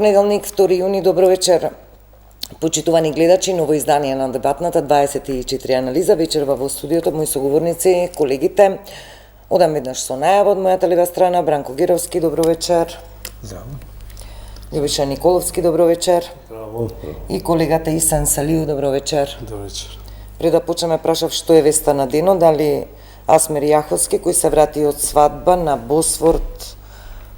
понеделник, 2 јуни, добро вечер. Почитувани гледачи, ново издание на дебатната 24 анализа, вечерва во студиото мои соговорници, колегите. Одам веднаш со најава од мојата лева страна, Бранко Гировски, добро вечер. Здраво. Љубиша Николовски, добро вечер. Здраво. И колегата Исан Салиу, добро вечер. Добро вечер. Пред да почнеме, прашав што е веста на денот, дали Асмир Јаховски, кој се врати од свадба на Босфорд,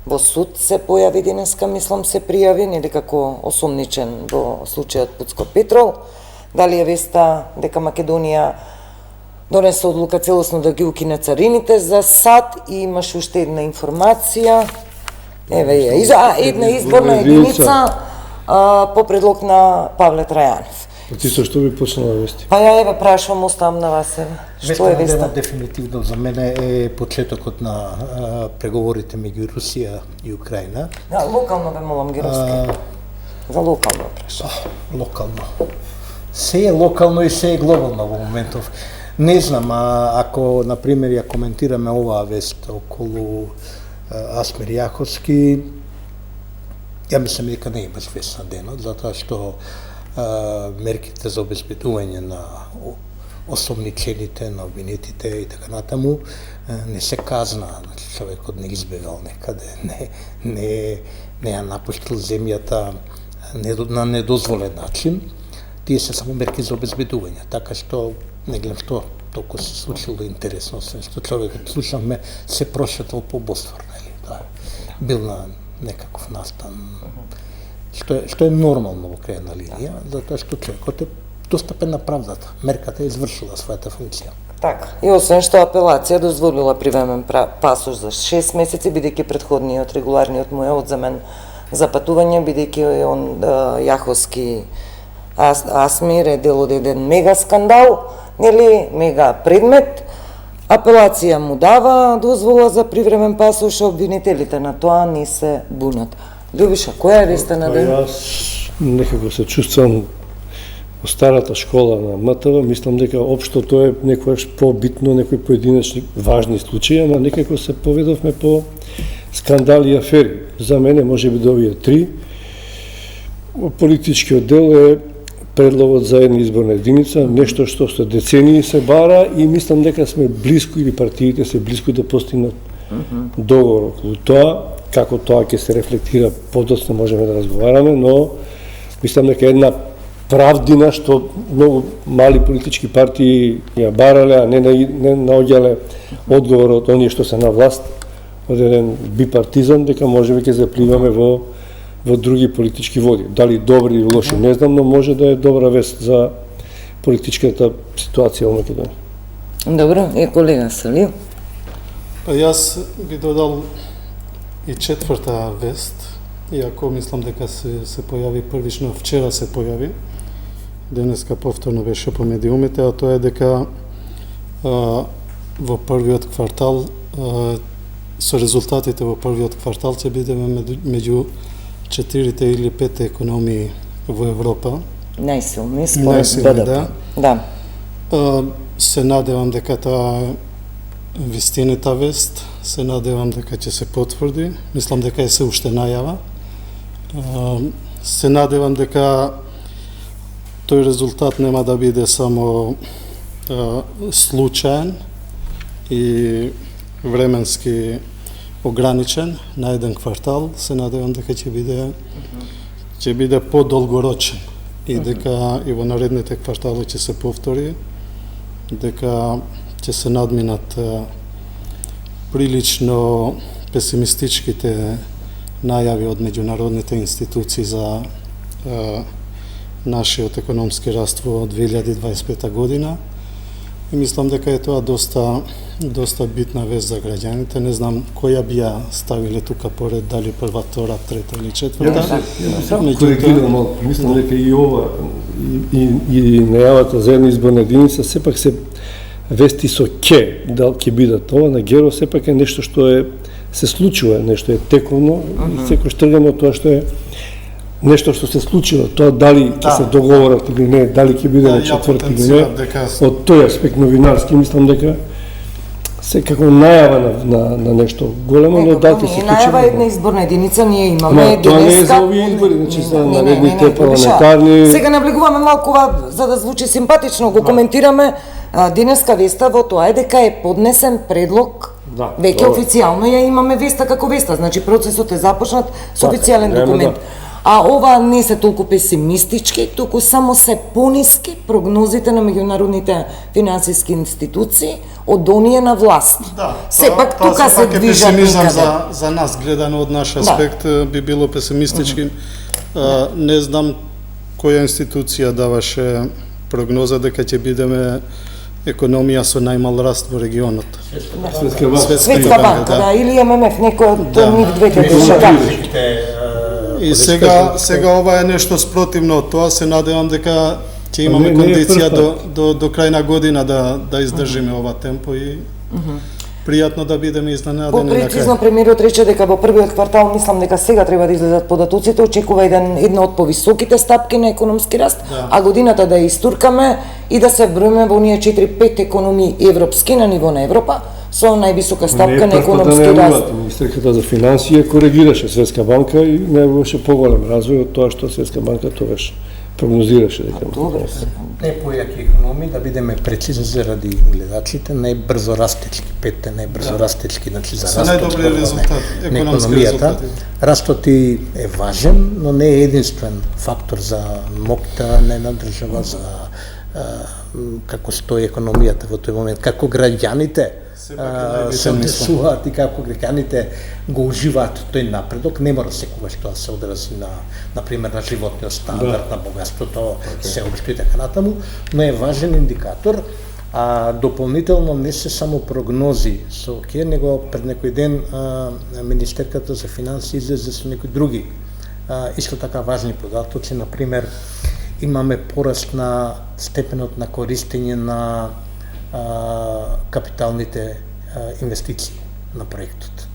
во суд се појави денеска, мислам се пријави, нели како осомничен во случајот Пуцко Петрол. Дали е веста дека Македонија донесе одлука целосно да ги укине царините за САД и имаш уште една информација. Еве ја, една изборна единица по предлог на Павле Трајанов. Ти со што би почнала вести? Па ја еве прашувам, оставам на вас еве. Што е веста? Дефинитивно за мене е почетокот на преговорите меѓу Русија и Украина. Да, локално бе молам Гировски. За локално прашувам. Локално. Се е локално и се е глобално во моментов. Не знам, ако, например, ја коментираме оваа вест околу Асмир Јаховски, ја мислам дека не имаш вест на денот, затоа што мерките за обезбедување на осомничените, на обвинетите и така натаму не се казна, значи човекот не избегал некаде, не ја напуштил земјата на недозволен начин. Тие се само мерки за обезбедување, така што не гледам што толку се случило интересно, што човекот слушаме се прошетал по Босфор, нели? Тоа бил на некаков настан. Што е нормално во крајна линија, затоа што човекот е достапен на правдата. Мерката е извршила својата функција. Така. И освен што апелација дозволила привремен пасош за 6 месеци, бидејќи претходниот регуларниот му е одземен за патување, бидејќи он Јаховски Асмир е дел од еден мега скандал, нели, мега предмет. Апелација му дава дозвола за привремен пасош, обвинителите на тоа не се бунат. Љубиша, која е веста на ден? Јас некако се чувствам во старата школа на МТВ, мислам дека општо тоа е некојаш побитно, некои поединечни важни случаи, ама некако се поведовме по скандали и афери. За мене можеби до овие 3. Политичкиот дел е предлогот за една изборна единица, нешто што со децении се бара и мислам дека сме близко или партиите се близко да постигнат договор околу тоа. Како тоа ќе се рефлектира подоцна можеме да разговараме, но мислам дека една правдина што многу мали политички партии ја барале, а не наоѓале одговор од оние што се на власт, од еден бипартизан, дека можеме ќе запливаме во други политички води. Дали добри или лоши, не знам, но може да е добра вест за политичката ситуација во Македонија. Добро, е колега Салиу. Па јас би додал и четврта вест, иако мислам дека се појави првично, вчера се појави, денеска повторно беше по медиумите, а тоа е дека во првиот квартал, со резултатите во првиот квартал ќе бидеме меѓу 4 или 5 економии во Европа. Најсилни според БДП. Да. Се надевам дека таа вистината вест, се надевам дека ќе се потврди, мислам дека е се уште најава. Се надевам дека тој резултат нема да биде само случаен и временски ограничен на еден квартал, се надевам дека ќе биде подолгорочен и дека и во наредните квартали ќе се повтори, дека ќе се надминат прилично песимистичките најави од меѓународните институции за нашиот економски раст во 2025 година. И мислам дека е тоа доста битна вест за граѓаните. Не знам која би ја ставиле тука поред, дали прва, втора, трета или четврта. Коригирам малку. Мислам дека и ова и најавата за една изборна единица сепак се вести со дали ќе бидат ова на Геро, сепак е нешто што се случува, нешто е тековно и секој тргаме од тоа што е нешто што се случило, тоа дали ќе се договорат или не, дали ќе биде на четврти или не, од тој аспект новинарски, мислам дека секако најава на нешто големо, но дати се најава една изборна единица, ние имаме денеска. Тоа не е за овие избори, значи за наредните парламентарни. Сега навлегуваме малку за да звучи симпатично, го коментираме. Денеска веста во тоа е дека е поднесен предлог. Веќе официјално ја имаме веста како веста, значи процесот е започнат со официјален документ. А ова не се толку песимистички, туку само се пониски прогнозите на меѓународните финансиски институции од оние на власт. Сепак тука се движат некаде. За нас гледано од наш аспект би било песимистички. Не знам која институција даваше прогноза дека ќе бидеме економија со најмал раст во регионот. Светска банка, или ММФ, некој од нив двете држави. И сега ова е нешто спротивно од тоа, се надевам дека ќе имаме кондиција до крај на година да издржиме ова темпо и пријатно да бидеме изненадени на крај. Прецизно премиерот рече дека во првиот квартал, мислам дека сега треба да излезат податоците, очекува една од повисоките стапки на економски раст, а годината да ја истуркаме и да се броиме во оние 4-5 економии европски на ниво на Европа, со највисока стапка на економски раст. Министерката за финансија коригираше Светска банка и најбаше поголем развој од тоа што Светска банка тогаш прогнозираше дека. Најпојаки економии, да бидеме прецизни заради гледачите, најбрзо растечки, петте најбрзо растечки, значи за растот. Најдобри резултати, економски резултати. Растот е важен, но не е единствен фактор за моќта на една држава, за како стои економијата во тој момент, како граѓаните се однесуваат и како граѓаните го уживаат тој напредок. Не мора секогаш тоа се одрази на пример на животниот стандард, на богатството, сеопшто и така натаму, но е важен индикатор. Дополнително не се само прогнози со ОК, него пред некој ден Министерката за финансии излезе со некои други исто така важни податоци, на пример имаме пораст на степенот на користење на капиталните инвестиции на проектот.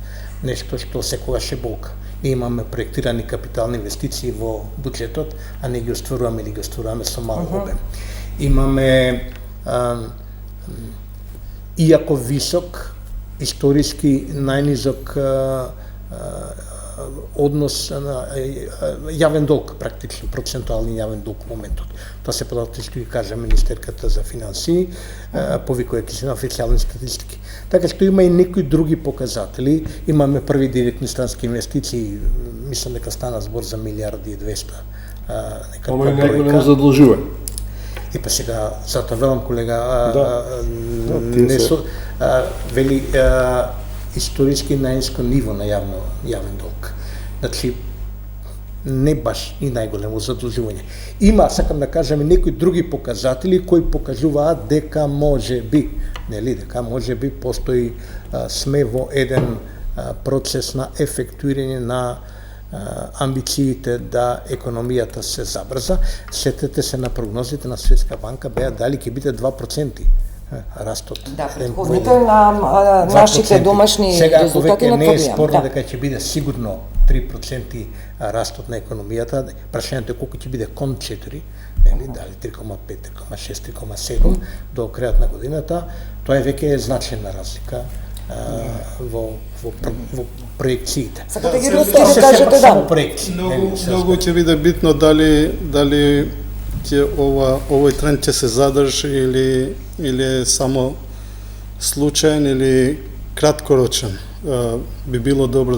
Нешто што секогаш е болка. Имаме проектирани капитални инвестиции во буџетот, а не ги остваруваме или ги остваруваме со мал обем. Имаме иако висок, историски најнизок однос на јавен долг, практично процентуални јавен долг во моментот. Тоа се податоци што ги кажа Министерката за финансии, повикувајќи се на официјални статистики. Така што има и некои други показатели. Имаме први директни странски инвестиции, мислам дека стана збор за 1,2 милиарди. Ама е најголемо задолжување. И па сега, затоа велам колега, вели историски најниско ниво на јавен долг. Значи, не баш и најголемо задолжување. Има, сакам да кажам, и некои други показатели кои покажуваат дека може би постои сме во еден процес на ефектуирање на амбициите да економијата се забрза. Сетете се на прогнозите на Светска банка, беа дали ќе биде 2% растот. Да, предходните на нашите домашни резултати на не е спорно дека ќе биде сигурно 3% растот на економијата, прашањето е колку ќе биде кон 4, дали 3,5, 3,6, 3,7 до крајот на годината, тоа е веќе значајна разлика во проекциите. Сакате ги да кажете да. Многу ќе биде битно дали ќе овој тренд ќе се задржи или е само случаен или краткорочен. Би било добро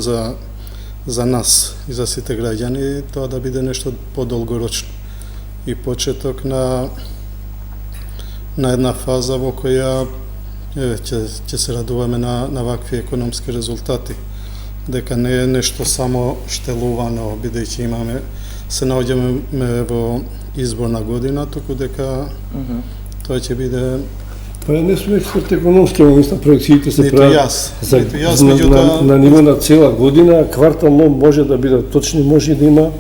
за нас и за сите граѓани тоа да биде нешто подолгорочно и почеток на една фаза во која ќе се радуваме на вакви економски резултати, дека не е нешто само штелувано, бидејќи се наоѓаме во изборна година, туку дека тоа ќе биде. Па не сум експерт економски, но мислам проекциите се прават на ниво на цела година, квартално може да бидат точни, може да има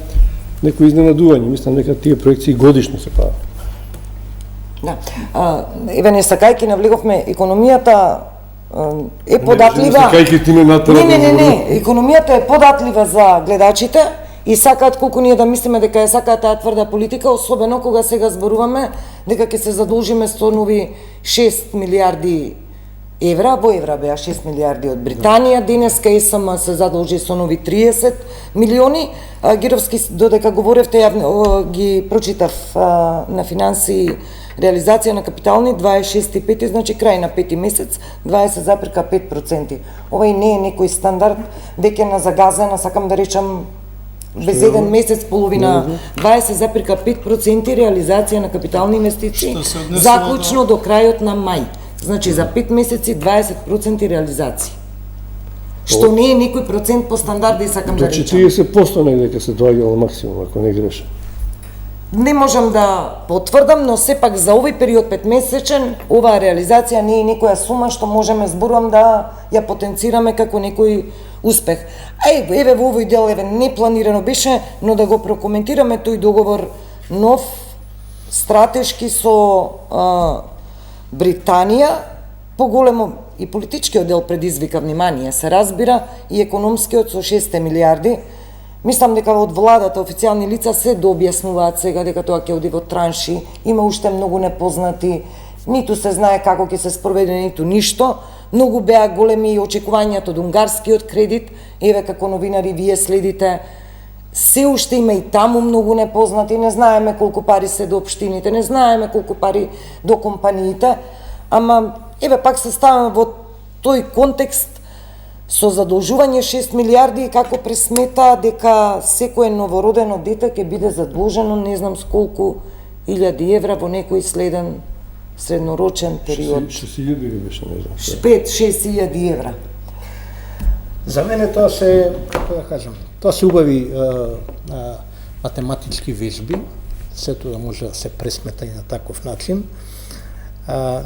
некои изненадување. Мислам дека тие проекции годишно се прават. Да. Еве не сакајќи навлеговме, економијата е податлива. Сакајќи ти ме натера. Не, економијата е податлива за гледачите и сакаат колку ние да мислиме дека сакаат таа тврда политика, особено кога сега зборуваме дека ќе се задолжиме со нови 6 милиарди евра, во евра беа 6 милиарди од Британија, денеска ЕСМ се задолжи со нови 30 милиони. Гировски, додека говоревте, јавно ги прочитав на финанси реализација на капитални 26,5, значи крај на 5 месец 20,5%. Ова и не е некој стандард, веќе на загазена, сакам да речам, без еден месец половина 20,5% реализација на капитални инвестиции, заклучно до крајот на мај. Значи за 5 месеци 20% реализација. Што не е некој процент по стандарди, сакам да речам. До 40% негде се доаѓало максимум, ако не грешам. Не можам да потврдам, но сепак за овој период 5-месечен, оваа реализација не е некоја сума што можеме, зборувам, да ја потенцираме како некој успех. Еве во овој дел, не планирано беше, но да го прокоментираме тој договор нов, стратешки со Британија, поголемо и политичкиот дел предизвика внимание, се разбира, и економскиот со 6 милиарди. Мислам дека од владата официјални лица се дообјаснуваат сега дека тоа ќе оди во транши, има уште многу непознати, ниту се знае како ќе се спроведе, ниту ништо. Многу беа големи очекувањата од унгарскиот кредит, еве како новинари вие следите, се уште има и таму многу непознати, не знаеме колку пари се до општините, не знаеме колку пари до компаниите, ама еве пак се ставаме во тој контекст со задолжување 6 милиарди и како пресмета дека секое новородено дете ќе биде задолжено не знам с колку илјади евра во некој среднорочен период. 6.000 беше, не знам. 5-6.000 евра. За мене тоа се, како да кажам, тоа се убави математички вежби, сето да може да се пресмета и на таков начин,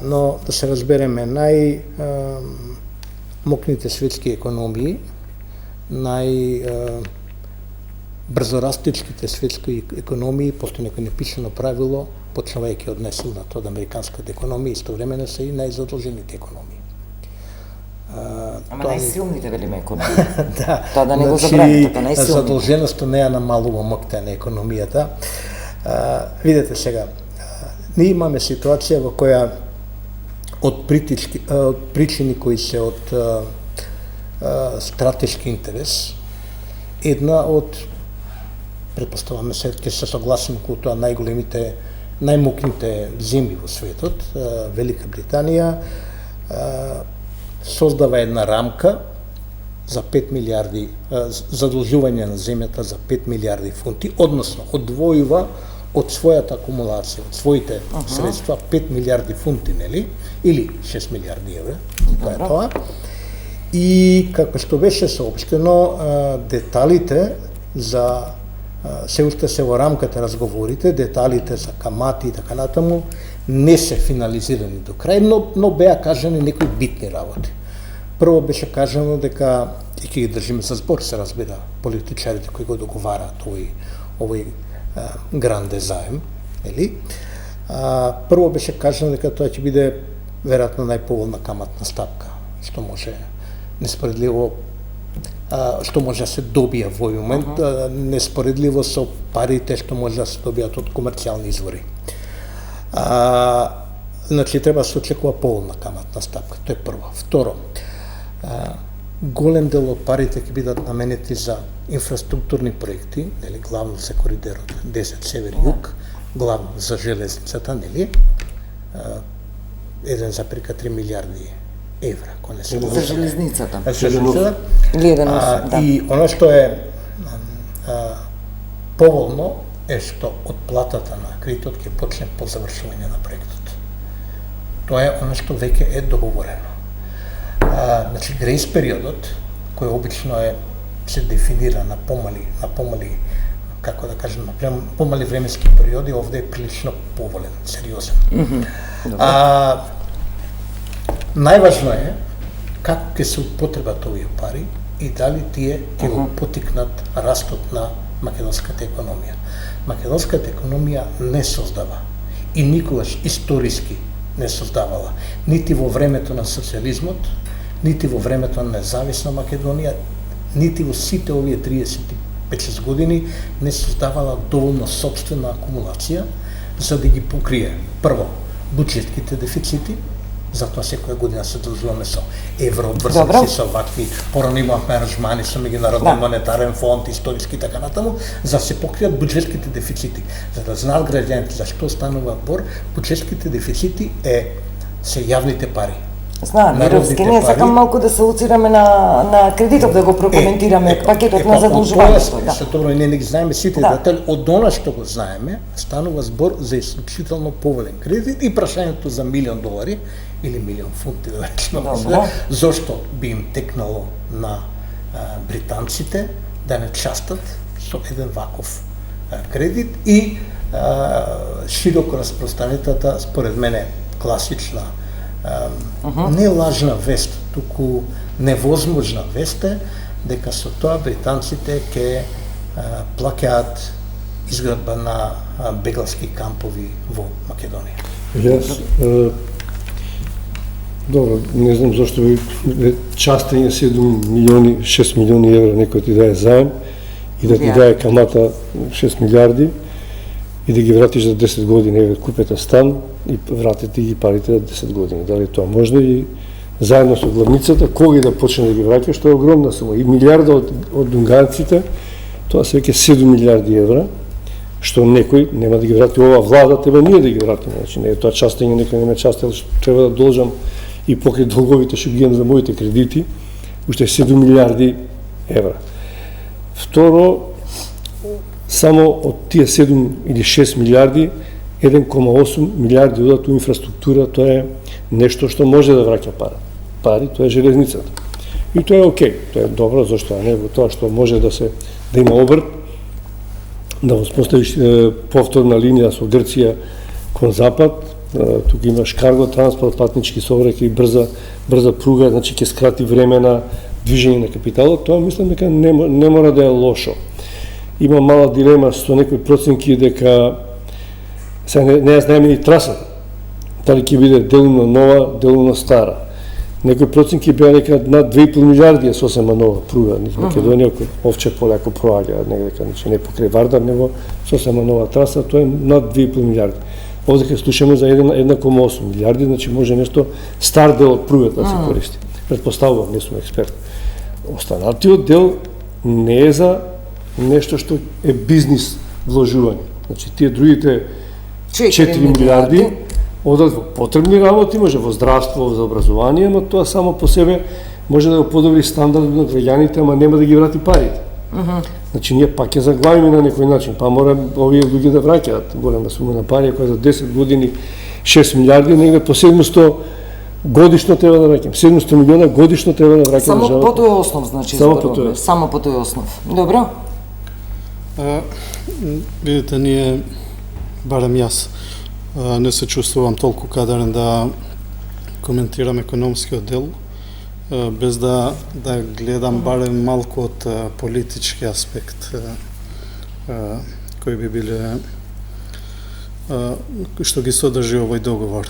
но да се разбереме, мокните светски економии, брзорастичките светски економии, постои некој непишано правило, почнувајќи од несилната од американската економија, истовремено се и најзадолжените економии. Ама најсилните велиме економии. Да. Тоа да не го забравим, така најсилните. Задолженоста не ја намалува моќта на економијата. Видете сега, ние имаме ситуација во која од причини кои се од стратешки интерес, една од, претпоставаме се, ќе се согласим околу тоа, најмокните земји во светот, Велика Британија, создава една рамка за 5 милиарди, задолжување на земјата за 5 милиарди фунти, односно одвојува од својата акумулација, од своите средства 5 милиарди фунти, нели? Или 6 милиарди евра, тоа е тоа. И како што беше соопштено, деталите за се уште се во рамката разговорите, деталите за камати и така натаму не се финализирани до крај, но беа кажани некои битни работи. Прво беше кажано дека, и ќе ги држиме за збор, се разбира, политичарите кои го договараат овој гранде заем, нели? Прво беше кажано дека тоа ќе биде веројатно најповолна каматна стапка, што може неспоредливо, што може да се добија во овој момент, неспоредливо со парите што може да се добијат од комерцијални извори. Значи, треба да се очекува поволна каматна стапка, тоа е прво. Второ, голем дел од парите ќе бидат наменети за инфраструктурни проекти, нели, главно за коридорот 10 север-југ, главно за железницата, нели, 1,3 милиарди евра, ако не се за железницата. И оно што е поволно е што од платата на кредитот ќе почне по завршување на проектот. Тоа е оно што веќе е договорено. Значи, грейс периодот, кој обично се дефинира на помали, како да кажем, помали временски периоди, овде е прилично поволен, сериозен. Најважно е како ќе се употребат овие пари и дали тие ќе го потикнат растот на македонската економија. Македонската економија не создава и никогаш историски не создавала, нити во времето на социјализмот, нити во времето на независна Македонија, нити во сите овие 35-6 години не создавала доволно собствена акумулација за да ги покрие прво буџетските дефицити, затоа секоја година се задлужуваме со евро, обврзани со вакви, порано имавме аранжмани со Меѓународен монетарен фонд, историски и така натаму, за да се покријат буџетските дефицити. За да знаат граѓаните за што станува збор, буџетските дефицити се јавните пари. Знаам, Мировски, не сакам малку да се луцираме на кредитов, да го прокоментираме пакетот на задолжувањето. Се добро, не ги знаеме сите детали, од она што го знаеме, станува збор за исклучително поволен кредит и прашањето за $1,000,000 или $1,000,000 фунти, да речеме, зошто би им текнало на британците да не частат со еден ваков кредит и широко распространетата, според мене, класична не лажна вест, туку невозможна вест е дека со тоа британците ќе плаќаат изградба на бегалски кампови во Македонија. Јас добро, не знам зашто ви частење 6 милиони евра некој ти даде заем и да ти даде камата 6 милиарди и да ги вратиш за 10 години, еве купете стан и вратите ги парите за 10 години. Дали тоа можно и заедно со главницата, кога и да почне да ги враќа, што е огромна сума. И милиарда од унгарците, тоа се веќе 7 милиарди евра, што некој нема да ги врати, ова влада треба ние да ги вратиме. Значи не е тоа частење, некој не ме частел, треба да должам и покрај долговите што ги имам за моите кредити, уште 7 милиарди евра. Второ, само од тие 7 или 6 милиарди, 1,8 милиарди одат у инфраструктура, тоа е нешто што може да враќа пари, тоа е железницата. И тоа е окей, тоа е добро, зашто не во тоа што може да има обрт, да воспоставиш повторна линија со Грција кон запад, тука имаш карго транспорт, патнички сообраќај, брза пруга, значи ќе скрати време на движење на капиталот, тоа мислам дека не мора да е лошо. Има мала дилема со некои проценки дека сега не знаеме ни трасата, дали ќе биде делумно нова, делумно стара. Некои проценки беа дека над 2,5 милиарди е сосема нова пруга низ Македонија, кој Овче поле ако проаѓа негдека, значи не покрај Вардар, него сосема нова траса, тоа е над 2,5 милиарди. Овде ќе слушаме за 1,8 милиарди, значи може нешто стар дел од пругата да се користи. Предпоставувам, не сум експерт. Останатиот дел не е за нешто што е бизнис вложување. Значи тие другите 4 милиарди одат во потребни работи, може во здравство, за образование, но тоа само по себе може да го подобри стандард на граѓаните, ама нема да ги врати парите. Значи ние пак ќе заглавиме на некој начин, па мора овие луѓе да враќаат голема сума на пари, која за 10 години 6 милиарди, негде по 700 годишно треба да враќам. 700 милиона годишно треба да враќам. Само по тој основ, значи, само по тој основ. Добро? Видите, ние, барем јас, не се чувствувам толку кадарен да коментирам економскиот дел, без да гледам барем малку од политички аспект, кои би биле што ги содржи овој договор.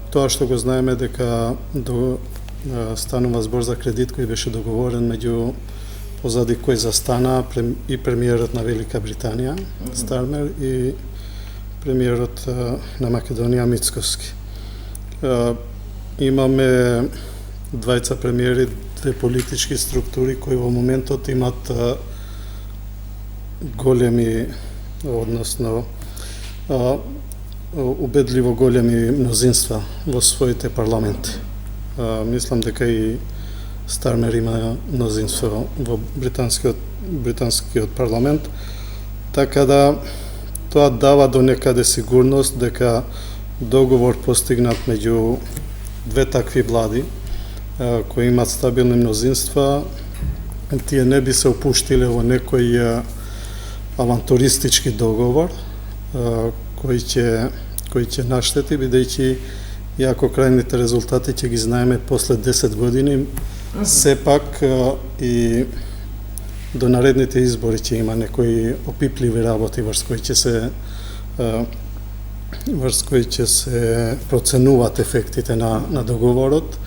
Тоа што го знаеме дека станува збор за кредит кој беше договорен меѓу позади кој застана и премиерот на Велика Британија, Стармер, и премиерот на Македонија, Мицкоски. Имаме двајца премиери, две политички структури кои во моментот имат големи, односно убедливо големи мнозинства во своите парламенти. Мислам дека и Стармер има мнозинство во британскиот парламент, така да тоа дава до некаде сигурност дека договор постигнат меѓу две такви влади кои имат стабилни мнозинства, тие не би се опуштиле во некој авантуристички договор кој ќе наштети, бидејќи иако крајните резултати ќе ги знаеме после 10 години, сепак и до наредните избори ќе има некои опипливи работи врз кои ќе се проценуваат ефектите на договорот,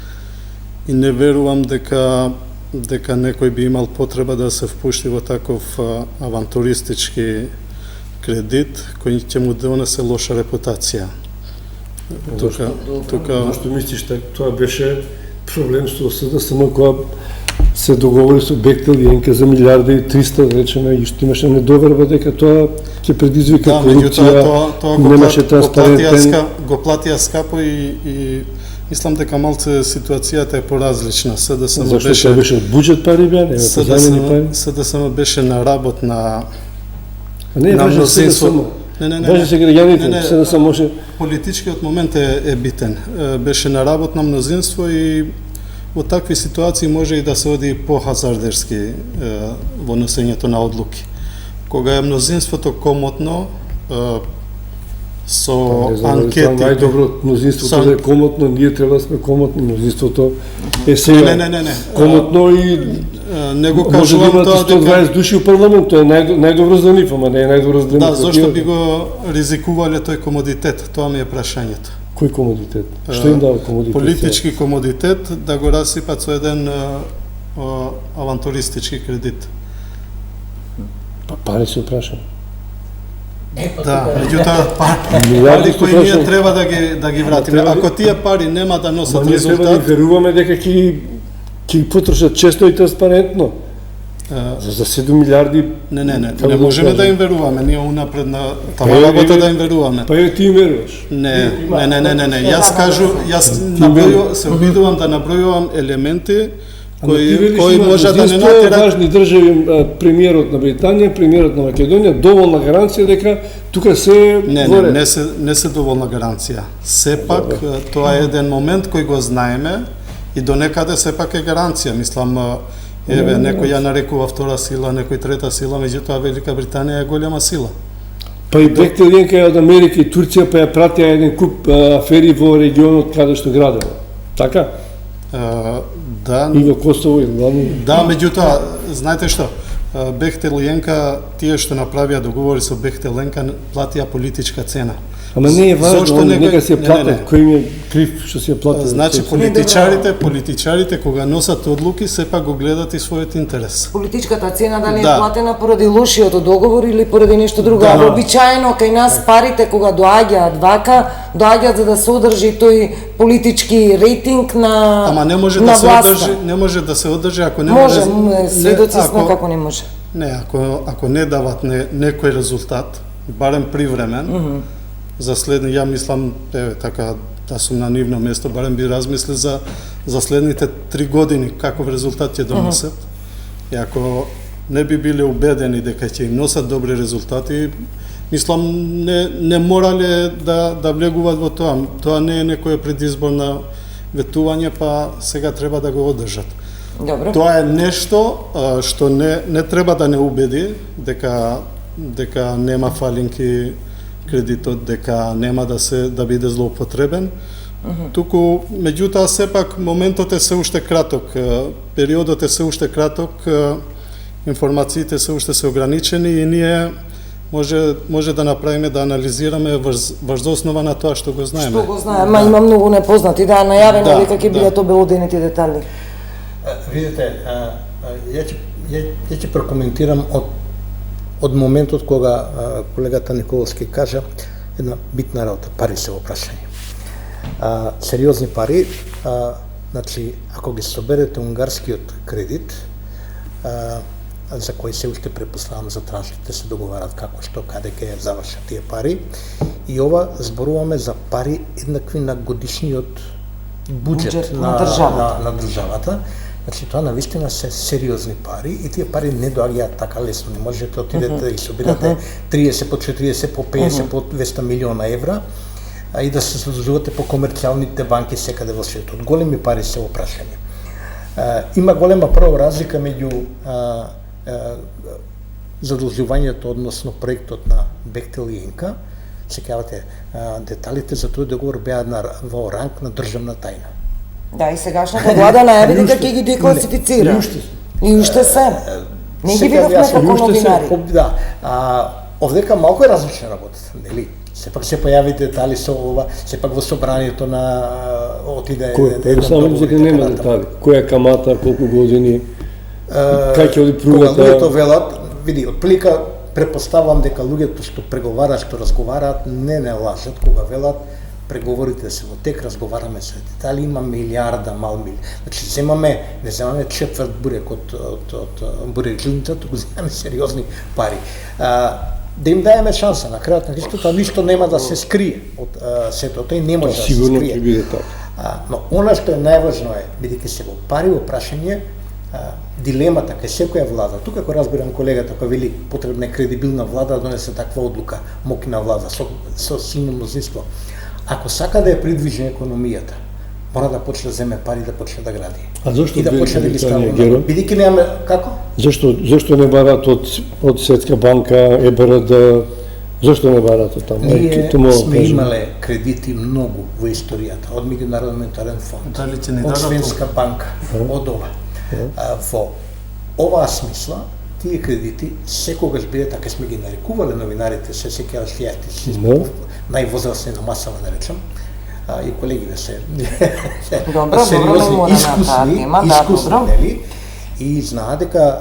и не верувам дека некој би имал потреба да се впушти во таков авантуристички кредит кој ќе му донесе лоша репутација. Зашто мислиш тоа беше проблем со СДСМ кога се договори со Бехтел и Енка за 1.300.000 речеме и што имаше недоверба дека тоа ќе предизвика корупција, немаше транспарентен. Го платија скапо и мислам дека малце ситуацијата е поразлична. СДСМ беше беше буџет пари беа, не позајмени пари. СДСМ беше на работ на не беше СДСМ. Важи се граѓаните, СДСМ може. Политичкиот момент е битен. Беше на работ на мнозинство и во такви ситуации може и да се оди по-хазардерски во носењето на одлуки. Кога е мнозинството комотно, со анкети... Најдобро мнозинството да е комотно, ние треба да сме комотни, мнозинството е сега комотно и не го може да кажувам имате тоа 120 души у парламент, тоа е најдобро за нив, ама не е најдобро за демократија. Да, зошто би го ризикувале тој комодитет? Тоа ми е прашањето. Кој комодитет? Што им дава комодитет? Политички комодитет да го расипат со еден авантуристички кредит. Па пари се прашам. Да, меѓутоа пари кои ние треба да ги вратиме. Ако тие пари нема да носат резултат, треба да веруваме дека ќе потрошат често и транспарентно. За 7 милиарди... Не можеме да им веруваме, ние унапред на таа работа да им веруваме. Па ти им веруваш? Не, јас се обидувам да набројувам елементи кои може да не натерат... Важни држави, премиерот на Британија, премиерот на Македонија, доволна гаранција дека тука се... Не се доволна гаранција. Сепак, тоа е еден момент кој го знаеме и до некаде сепак е гаранција. Мислам, еве, некој ја нарекува втора сила, некој трета сила, меѓутоа Велика Британија е голема сила. Па и Бехтел Енка од Америка и Турција па ја пратија еден куп афери во регионот каде што градела. Така? Да. И во Косово и главно. Да, меѓутоа, знаете што? Бехтел и Енка, тие што направија договори со Бехтел Енка, платија политичка цена. Ама не е важно, нека се платат, кој им е крив што се платат. Значи, политичарите кога носат одлуки, сепак го гледат и својот интерес. Политичката цена дали е платена поради лошиот договор или поради нешто друго. А обичаено кај нас парите кога доаѓаат вака, доаѓаат за да се одржи тој политички рейтинг на Ама не може да се одржи, не може да се одржи ако не може. Сведоци сме како не може. Не, ако не дават некој резултат, барем привремен, за следни, ја мислам, еве, така, да сум на нивно место, барем би размисли за следните 3 години каков резултат ќе донесат. И ако не би биле убедени дека ќе им носат добри резултати, мислам, не морале да влегуваат во тоа. Тоа не е некоја предизборна ветување, па сега треба да го одржат. Добро. Тоа е нешто што не треба да не убеди дека нема фалинки кредитот, дека нема да биде злоупотребен. Туку, меѓутоа, сепак, моментот е се уште краток, периодот е се уште краток, информациите се уште се ограничени и ние може да направиме, да анализираме врз основа на тоа што го знаеме. Што го знаеме, има многу непознати, најавено дека ќе бидат обелодените детали. Видите, ја ќе прокоментирам од моментот кога колегата Николовски кажа една битна работа, пари се во прашање. Сериозни пари, значи, ако ги соберете унгарскиот кредит, за кој се уште препоставам за траншите се договарат како што, каде ќе завршат тие пари, и ова зборуваме за пари еднакви на годишниот буџет на државата. Значи, тоа навистина се сериозни пари и тие пари не доаѓаат така лесно. Не можете да отидете да ги собирате 30 по 40 по 50 по 200 милиона евра и да се задлужувате по комерцијалните банки секаде во светот. Големи пари се во прашање. Има голема прво разлика меѓу задлужувањето, односно проектот на Бехтел и Енка. Сеќавате, деталите за тој договор беа во ранг на државна тајна. Да, и сегашната влада најави дека ќе ги декласифицира. И уште се. Не ги видовме како новинари. Да, овдека малку е различна работата, нели? Сепак се појави детали со ова, сепак во собранието на отиде... Само дека нема детали. Која камата, колку години, кај ќе оди пругата... Кога луѓето велат, види, отприлика предпоставувам дека луѓето што преговараат, што разговараат, не лажат кога велат преговорите се во тек, разговараме се детали, има милиарда, значи не земаме четврт бурек од бурекџуница, туку земаме сериозни пари. Да им даеме шанса, на крајот на кристото, ништо нема да се скрие од сето тоа и не може да се Сигурно скрие. ќе биде така. Но она што е најважно е, бидејќи се во пари во прашање, дилемата кај секоја влада, тука ако разбирам колегата кој вели потребна е кредибилна влада да донесе таква одлука, мокна влада со силно мнозинство. Ако сака да ја придвижи економијата, мора да почне да земе пари да почне да гради. А зошто и да почне да ги стави? Бидејќи немаме како? Зошто не барат од Светска банка, ЕБРД, зошто не барат од таму? Ние сме имале кредити многу во историјата, од Меѓународен монетарен фонд, од Светска банка, од ова. Во оваа смисла, тие кредити секогаш биле, така сме ги нарекувале новинарите, се сеќаваш јајте, највозрастни на масава, да речем, и колегите се сериозни, искусни, нели? И знаат дека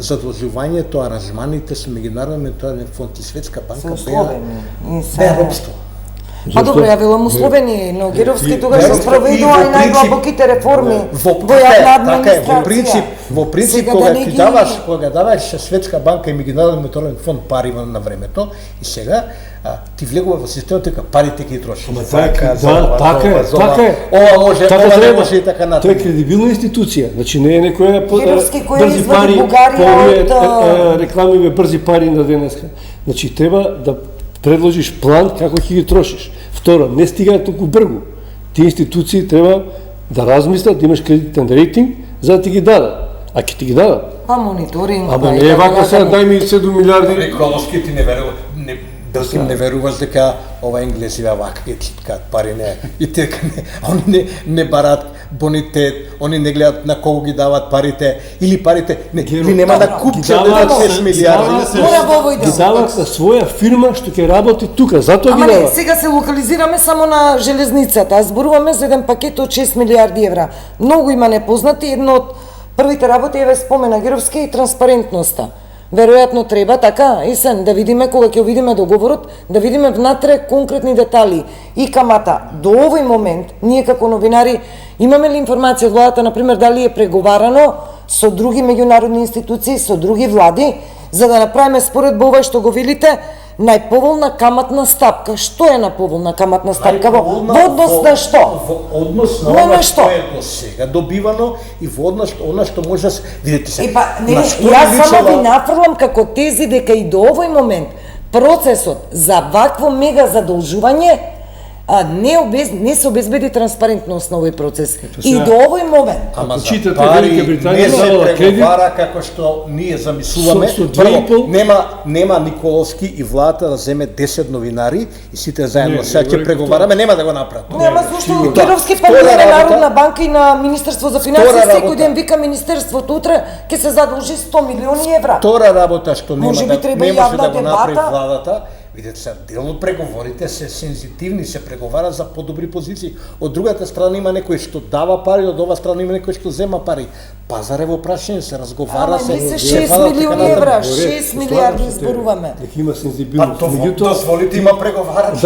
задолжувањето, аранжманите со Меѓународен монетарен фонд и Светска банка беа робство. Па добро, ја велам условени, но Гировски тогаш се спроведува и најдлабоките реформи во јавна администрација. Во принцип, кога даваш Светска банка и Меѓународен монетарен фонд пари на времето, и сега ти влегува во системот дека парите ги троши. Така е. Ова може, ова не може и така натаму. Тоа е кредибилна институција, значи не е некоја Гировски кој брзи извади пари, Бугарија рекламиве брзи пари на денеска. Значи треба да предложиш план како ќе ги трошиш. Второ, не стига толку бргу. Тие институции треба да размислат, да имаш кредитен рейтинг, за да ти ги дадат. А ќе ти ги дадат. Па мониторинг. Ама не е вака сега, дај ми 7 милиарди. Еколошки ти не веруваш, не веруваш дека ова енглезиве вака ги читкаат пари, не. И дека они не барат бонитет, они не гледат на кого ги дават парите, или парите, или нема да купче да 6 милиарди. Ги дават на своја фирма што ќе работи тука, затоа ги дават. Ама не, сега се локализираме само на железницата, зборуваме за еден пакет од 6 милиарди евра. Многу има непознати, едно од првите работи еве спомена Гировски и транспарентноста. Веројатно треба така, есен, да видиме кога ќе видиме договорот, да видиме внатре конкретни детали и камата. До овој момент, ние како новинари имаме ли информација од владата, например, дали е преговарано со други меѓународни институции, со други влади, за да направиме споредба ова што го велите, најповолна каматна стапка. Што е најповолна каматна стапка? Во однос на што? Во однос на она што е до сега добивано и во однос на она што може да се... Видите се, јас само ви нафрлам како тези дека и до овој момент процесот за вакво мега задолжување не се обезбеди транспарентност на овој процес. И до овој момент. Ама за пари не се преговара како што ние замислуваме. Прво, нема Николовски и владата да земе 10 новинари и сите заедно сега ќе преговараме, нема да го направат. Нема зашто Гировски паѓа Народна банка и на Министерство за финансии, секој ден вика Министерството утре ќе се задолжи 100 милиони евра. Втора работа што не може да го направи дебата. владата, видете се, дел од преговорите се сензитивни, се преговара за подобри позиции. Од другата страна има некој што дава пари, од ова страна има некој што зема пари. Пазар е во прашање, се разговара, се 6 милиони евра, 6 милиарди зборуваме. Дека има сензибилност. Меѓутоа, дозволите има преговарач.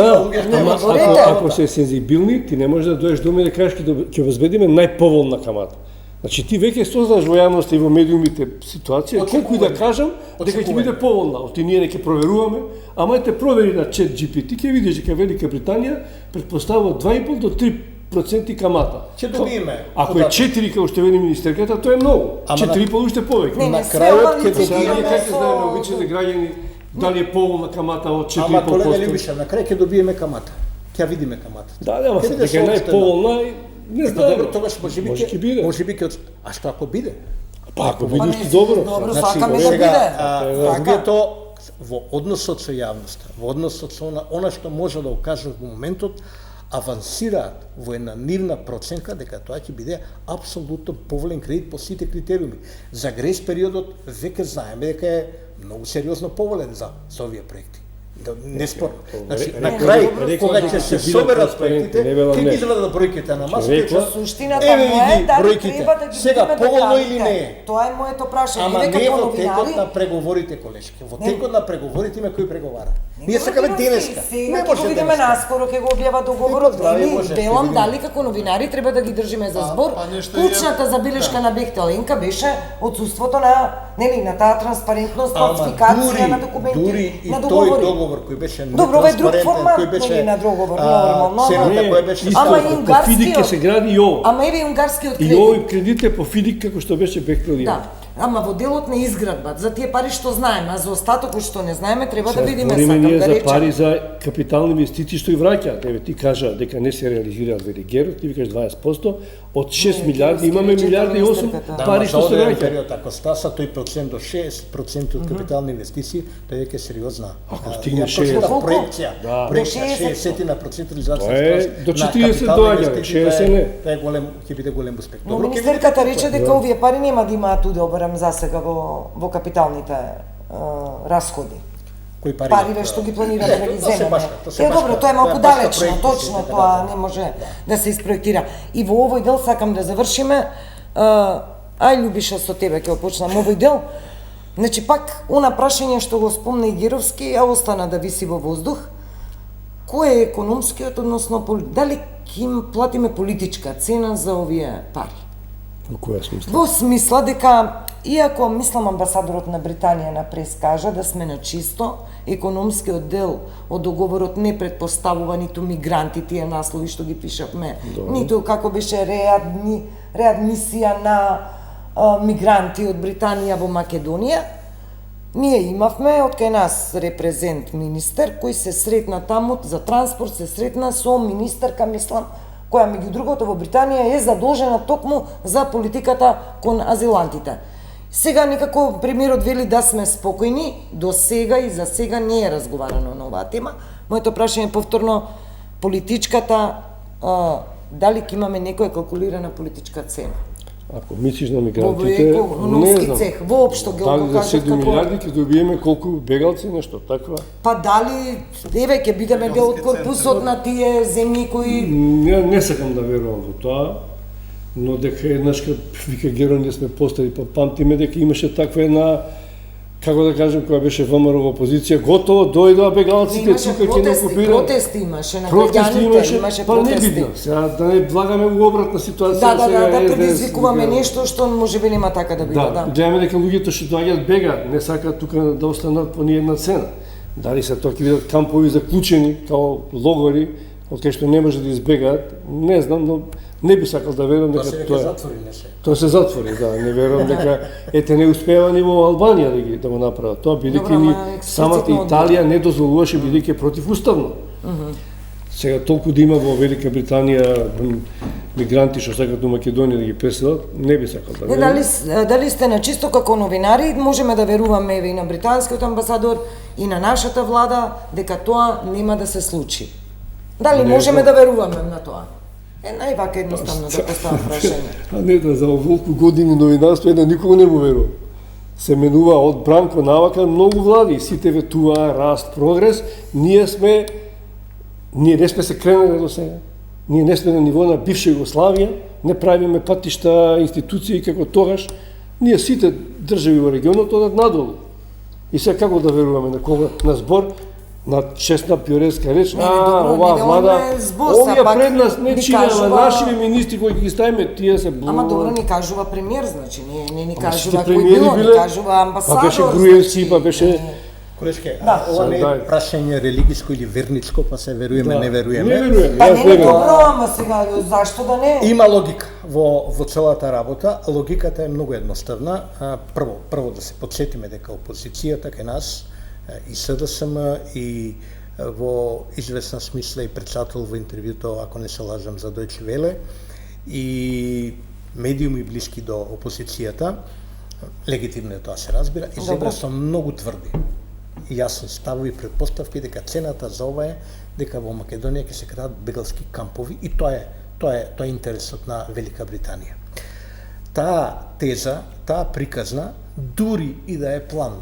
Ако се сензибилни, ти не можеш да дојдеш до мене и кажеш ќе возбедиме најповолна камата. Значи ти веќе создаш во јавноста и во медиумите ситуација, колку и да кажам, дека ќе биде поволна. Оти ние не ќе проверуваме, ама ете провери на ChatGPT, ќе видиш дека Велика Британија претпоставува 2,5 до 3% камата. Ќе добиеме. Ако е 4 како што вели министерката, тоа е многу. 4,5 уште повеќе. На крајот ќе добиеме како знаеме обичните граѓани дали е поволна камата од 4,5%. Ама колега Любиша, на крај ќе добиеме камата. Ќе видиме камата. Да, ама дека е најповолна. Не знам, тогаш може би ќе, а што ако биде? Па ако видиш ти добро. Добро, сакаме да биде. Другото во односот со јавноста, во односот со она што може да окаже во моментот, авансираат во една нивна проценка дека тоа ќе биде апсолутно поволен кредит по сите критериуми. За грес периодот веќе знаеме дека е многу сериозно поволен за овие проекти. неспорно. Значи, Рекла- на крај, рекла кога дека ќе се се било соберат транспарентни, проектите, не велам ќе не. ги извадат бројките на масата. Рекла- Суштината Еве му е ги дали бројките. треба да ги Сега, видиме поволно деталите. или не? Тоа е моето прашање. Ама Ние не како во текот новинари, на преговорите, колешки. Во Не. текот на преговорите има кој преговара. Ние Добро, сакаме Гировски, денеска. Сега Не ќе може го видиме денеска. наскоро, ќе го објава договорот. здраве, Нели, може, ќе велам видиме. дали како новинари треба да ги држиме за збор. па нешто Клучната ја- забелешка на Бехтеленка беше отсуството на, нели, на таа транспарентност, фалсификација на документи, дури и на тој договори. договор кој беше Добро, ова е друг нетранспарентен, формат, кој беше нели, на договор, нормално, цената Не, која беше исто, Ама и по унгарскиот- ФИДИК ќе се гради и ово. Ама еве и унгарскиот И кредит. овој кредит е по ФИДИК како што беше Бехтел. Да. Ама во делот на изградба, за тие пари што знаеме, а за остатокот што не знаеме, треба да видиме, Збориме сакам ние да за речем. пари за капитални инвестиции што и враќаат. Еве ти кажа дека не се реализираат Велигеров, ти викаш 20%, од 6 милиарди имаме рече милиарди и 8 министерката. пари што се враќаат. период, ако стаса тој процент до 6% од капитални инвестиции, тоа е веќе сериозна. Ако стигне ја 60. прочитав проекција, Да. проекција До 60. 60% реализација Тоа е скорост до на 40 капитални доаѓа, инвестиции, 60 не. Тоа е голем, ќе биде голем успех. Но Добро, ќе министерката видиме рече како е. дека овие пари нема да имаат удобрам за сега во капиталните расходи. Кои пари? Париве што ги планираме да ги Тоа се земеме. башка, тоа се Е, добро, башка, тоа е малку башка далечно, проекти, точно, така, тоа да. не може да се испроектира. И во овој дел сакам да завршиме, ај Љубиша со тебе ќе почнам овој дел. Значи пак она прашање што го спомна и Гировски, а остана да виси во воздух. Кој е економскиот, односно дали ќе им платиме политичка цена за овие пари? Во која смисла? Во смисла дека, иако мислам амбасадорот на Британија на прес кажа да сме на чисто, економскиот дел од договорот не предпоставува ниту мигранти, тие наслови што ги пишавме, ниту како беше реадмисија на мигранти од Британија во Македонија. Ние имавме од кај нас репрезент министер кој се сретна таму за транспорт, се сретна со министерка, мислам, која меѓу другото во Британија е задолжена токму за политиката кон азилантите. Сега некако премиерот вели да сме спокојни, до сега и за сега не е разговарано на оваа тема. Моето прашање е повторно политичката, дали ќе имаме некоја калкулирана политичка цена? Ако мислиш на Во мигрантите, економски цех, воопшто ги дали за кажат 7 милиарди ќе добиеме колку бегалци, нешто таква? Па дали, еве, ќе бидеме дел од корпусот на тие земји кои... Не сакам да верувам во тоа, но дека еднаш вика Геро не сме постали, па памтиме дека имаше таква една, како да кажем, која беше ВМРО во опозиција, готово дојдоа бегалците Имаше тука ќе не окупираат. протести имаше на Протести граѓаните, имаше па не протести. видно. Сега да не влагаме во обратна ситуација. Да, сега да СДС предизвикуваме вика, нешто што можеби нема така да биде, Да, да. гледаме дека луѓето што доаѓаат бегаат, не сакаат тука да останат по ниедна цена. Дали се тоа ќе бидат кампови заклучени, као логори, од кај што не може да избегаат, не знам, но не би сакал да верувам Тоа дека се веќе тоа е. затвори, не се. Тоа се затвори, да, не верувам дека ете не успева ни во Албанија да го направат тоа, бидејќи Добро, ни ама експлицитно самата Италија не дозволуваше бидејќи е противуставно. Сега толку да има во Велика Британија мигранти што сакаат до Македонија да ги преселат, не би сакал да Не, верувам. дали сте на чисто како новинари, можеме да веруваме еве и на британскиот амбасадор и на нашата влада дека тоа нема да се случи. Дали Не можеме знам. да веруваме на тоа? Е највака едноставно да поставам прашање. А не да за оволку години новинарство една никога не му верувам. Се менува од Бранко навака многу влади, сите ветуваа раст, прогрес, ние не сме се кренали до сега. Ние не сме на ниво на бивша Југославија, не правиме патишта, институции како тогаш. Ние сите држави во регионот одат надолу. И сега како да веруваме на кога? На збор, на честна пиореска реч, добро, оваа не влада, веламе збор, са овие пак пред нас не ни чина, кажува- нашите министри кои ги ставиме, тие се Ама добро ни кажува премиер, значи, не ни кажува сите кој премиери било, ни биле- кажува амбасадор. па беше Груевски, значи, па беше- Колешке, Да. ова не е Да. прашање религиско или верничко, па се веруеме, не веруеме. Не веруеме, Па јас не, не не, верувам. добро, ама сега, зашто да не? Има логика во целата работа. Логиката е многу едноставна. Прво да се подсетиме дека опозицијата кај нас и СДСМ и во известна смисла и председател во интервјуто, ако не се лажам, за Дојче Веле, и медиуми блиски до опозицијата, легитимно е тоа се разбира, и зебра со многу тврди и јасни ставови и предпоставки дека цената за ова е дека во Македонија ќе се креат бегалски кампови и тоа е интересот на Велика Британија. Таа теза, таа приказна, дури и да е план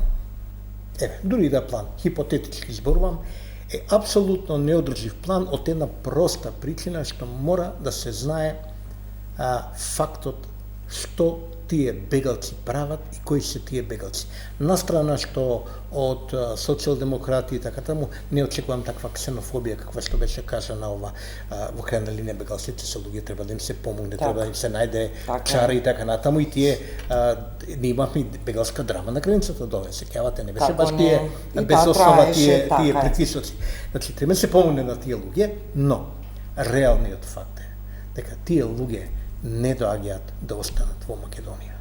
дури да план, хипотетички зборувам, е апсолутно неодржив план од една проста причина што мора да се знае фактот што тие бегалци прават и кои се тие бегалци. Настрана што од социјалдемократи и така таму не очекувам таква ксенофобија каква што беше кажана ова во крајна линија бегалците се луѓе, треба да им се помогне, треба да им се најде чара и така натаму и тие не имавме бегалска драма на границата доле, сеќавате, не беше баш тие без основа тие притисоци. Значи треба да се помогне на тие луѓе, но реалниот факт е дека тие луѓе не доаѓаат да останат во Македонија.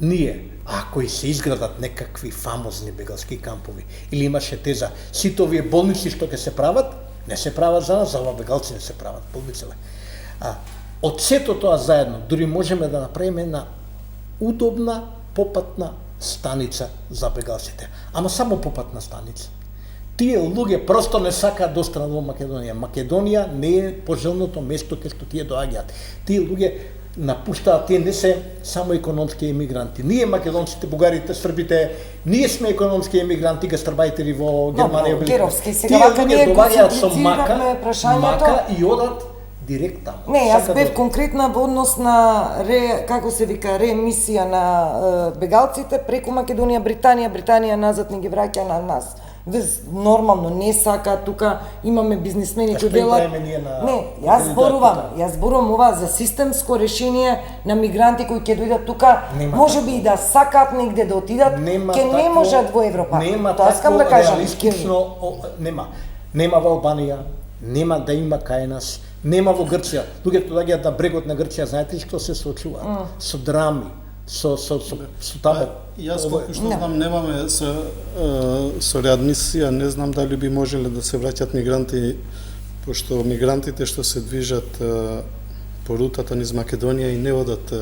Ние, ако и се изградат некакви фамозни бегалски кампови, или имаше теза, сите овие болници што ќе се прават, не се прават за нас, за ова бегалци не се прават болниците. Од сето тоа заедно, дури можеме да направиме една удобна попатна станица за бегалците. Ама само попатна станица. Тие луѓе просто не сакаат да останат во Македонија. Македонија не е пожелното место кај што тие доаѓаат. Тие луѓе напуштаат, тие не се само економски емигранти. Ние македонците, бугарите, србите, ние сме економски емигранти, гастарбајтери во Германија. Геровски, сега вака ние доаѓаат со мака и одат директ таму. Не, јас бев конкретна во однос на како се вика, реемисија на бегалците преку Македонија, Британија назад не ги враќа на нас. Нормално не сака, тука имаме бизнисмени кои велат. Не, јас зборувам ова за системско решение на мигранти кои ќе дојдат тука, можеби и да сакаат негде да отидат, ќе не можат во Европа. Тоа искам да кажам. Нема во Албанија, нема да има кај нас, нема во Грција. Луѓето доаѓаат на брегот на Грција, знаете ли што се соочуваат? Со драми, со таму. Јас колку што знам, немаме со реадмисија, не знам дали би можеле да се враќат мигранти, пошто мигрантите што се движат по рутата низ Македонија и не одат,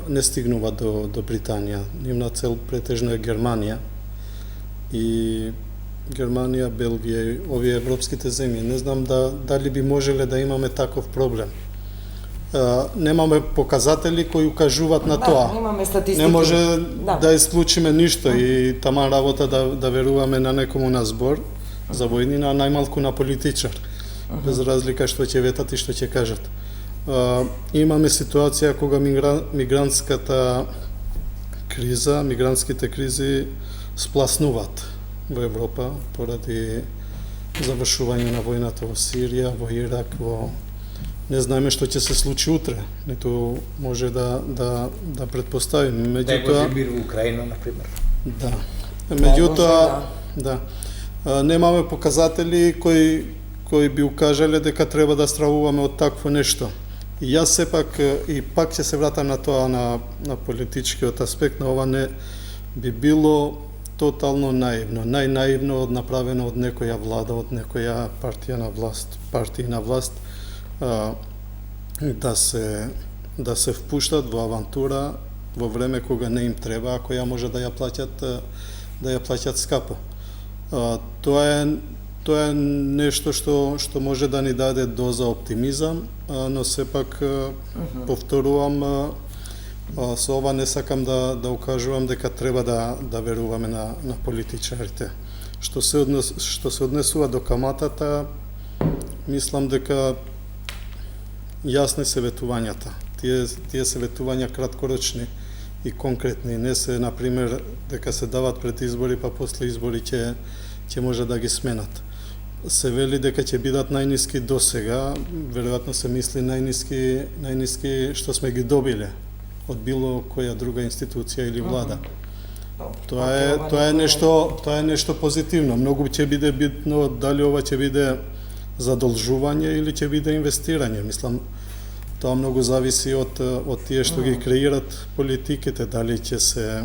не стигнуваат до Британија. Нивна цел претежно е Германија. И Германија, Белгија и овие европските земји. Не знам дали би можеле да имаме таков проблем. Немаме показатели кои укажуваат на тоа. Немаме статистики. Не може да исклучиме ништо и таман работа да веруваме на некому на збор за војнина, најмалку на политичар. Без разлика што ќе ветат и што ќе кажат. Имаме ситуација кога мигрантската криза, мигрантските кризи спласнуваат во Европа поради завршување на војната во Сирија, во Ирак, не знаеме што ќе се случи утре, ниту може да претпоставиме. Меѓутоа мир во Украина на пример. Да. Меѓутоа немаме показатели кои би укажале дека треба да стравуваме од такво нешто. И јас сепак и пак ќе се вратам на тоа на политичкиот аспект на ова, не би било тотално наивно, најнаивно направено од некоја влада, од некоја партија на власт, да се впуштат во авантура во време кога не им треба, ако ја може да ја плаќат скапо. Тоа е нешто што може да ни даде доза оптимизам, но сепак повторувам, со ова не сакам да укажувам дека треба да веруваме на политичарите. Што се однесува до каматата, мислам дека јасни се ветувањата. Тие се ветувања краткорочни и конкретни, не се, например, дека се дават пред избори, па после избори ќе може да ги сменат. Се вели дека ќе бидат најниски досега, веројатно се мисли најниски што сме ги добиле од било која друга институција или влада. Тоа е нешто позитивно. Многу ќе биде битно дали ова ќе биде задолжување или ќе биде инвестирање. Мислам, тоа многу зависи од тие што ги креират политиките, дали ќе се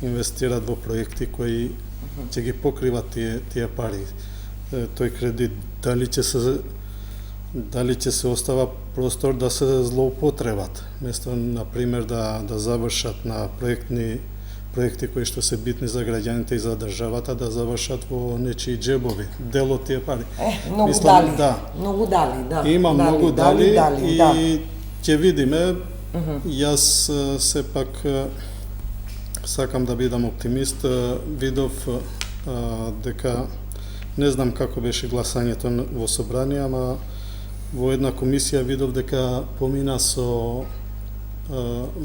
инвестират во проекти кои ќе ги покриват тие пари, тој кредит, дали ќе се остава простор да се злоупотребат, место, например, да завршат на проекти кои што се битни за граѓаните и за државата, да завршат во нечии джебови, дел од тие пари. Многу дали, да. Има многу дали и ќе видиме. Јас сепак сакам да бидам оптимист. Видов дека не знам како беше гласањето во собрание, ама во една комисија видов дека помина со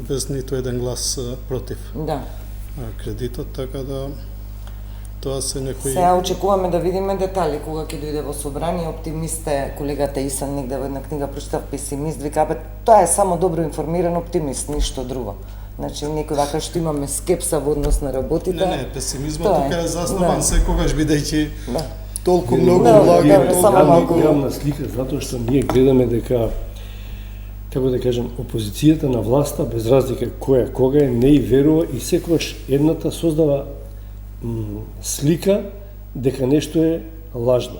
без ниту еден глас против кредитот, така да тоа се некои... Сега очекуваме да видиме детали кога ќе дојде во собрание. Оптимист е колегата Исан, негде во една книга прочитав, песимист, вика, тоа е само добро информиран оптимист, ништо друго. Значи, некој вака што имаме скепса во однос на работите. Не, песимизмот тука е заснован секогаш, бидејќи толку многу влаги, Главна слика, затоа што ние гледаме дека, како да кажем, опозицијата на власта, без разлика која кога е, не и верува и секогаш едната создава слика дека нешто е лажно.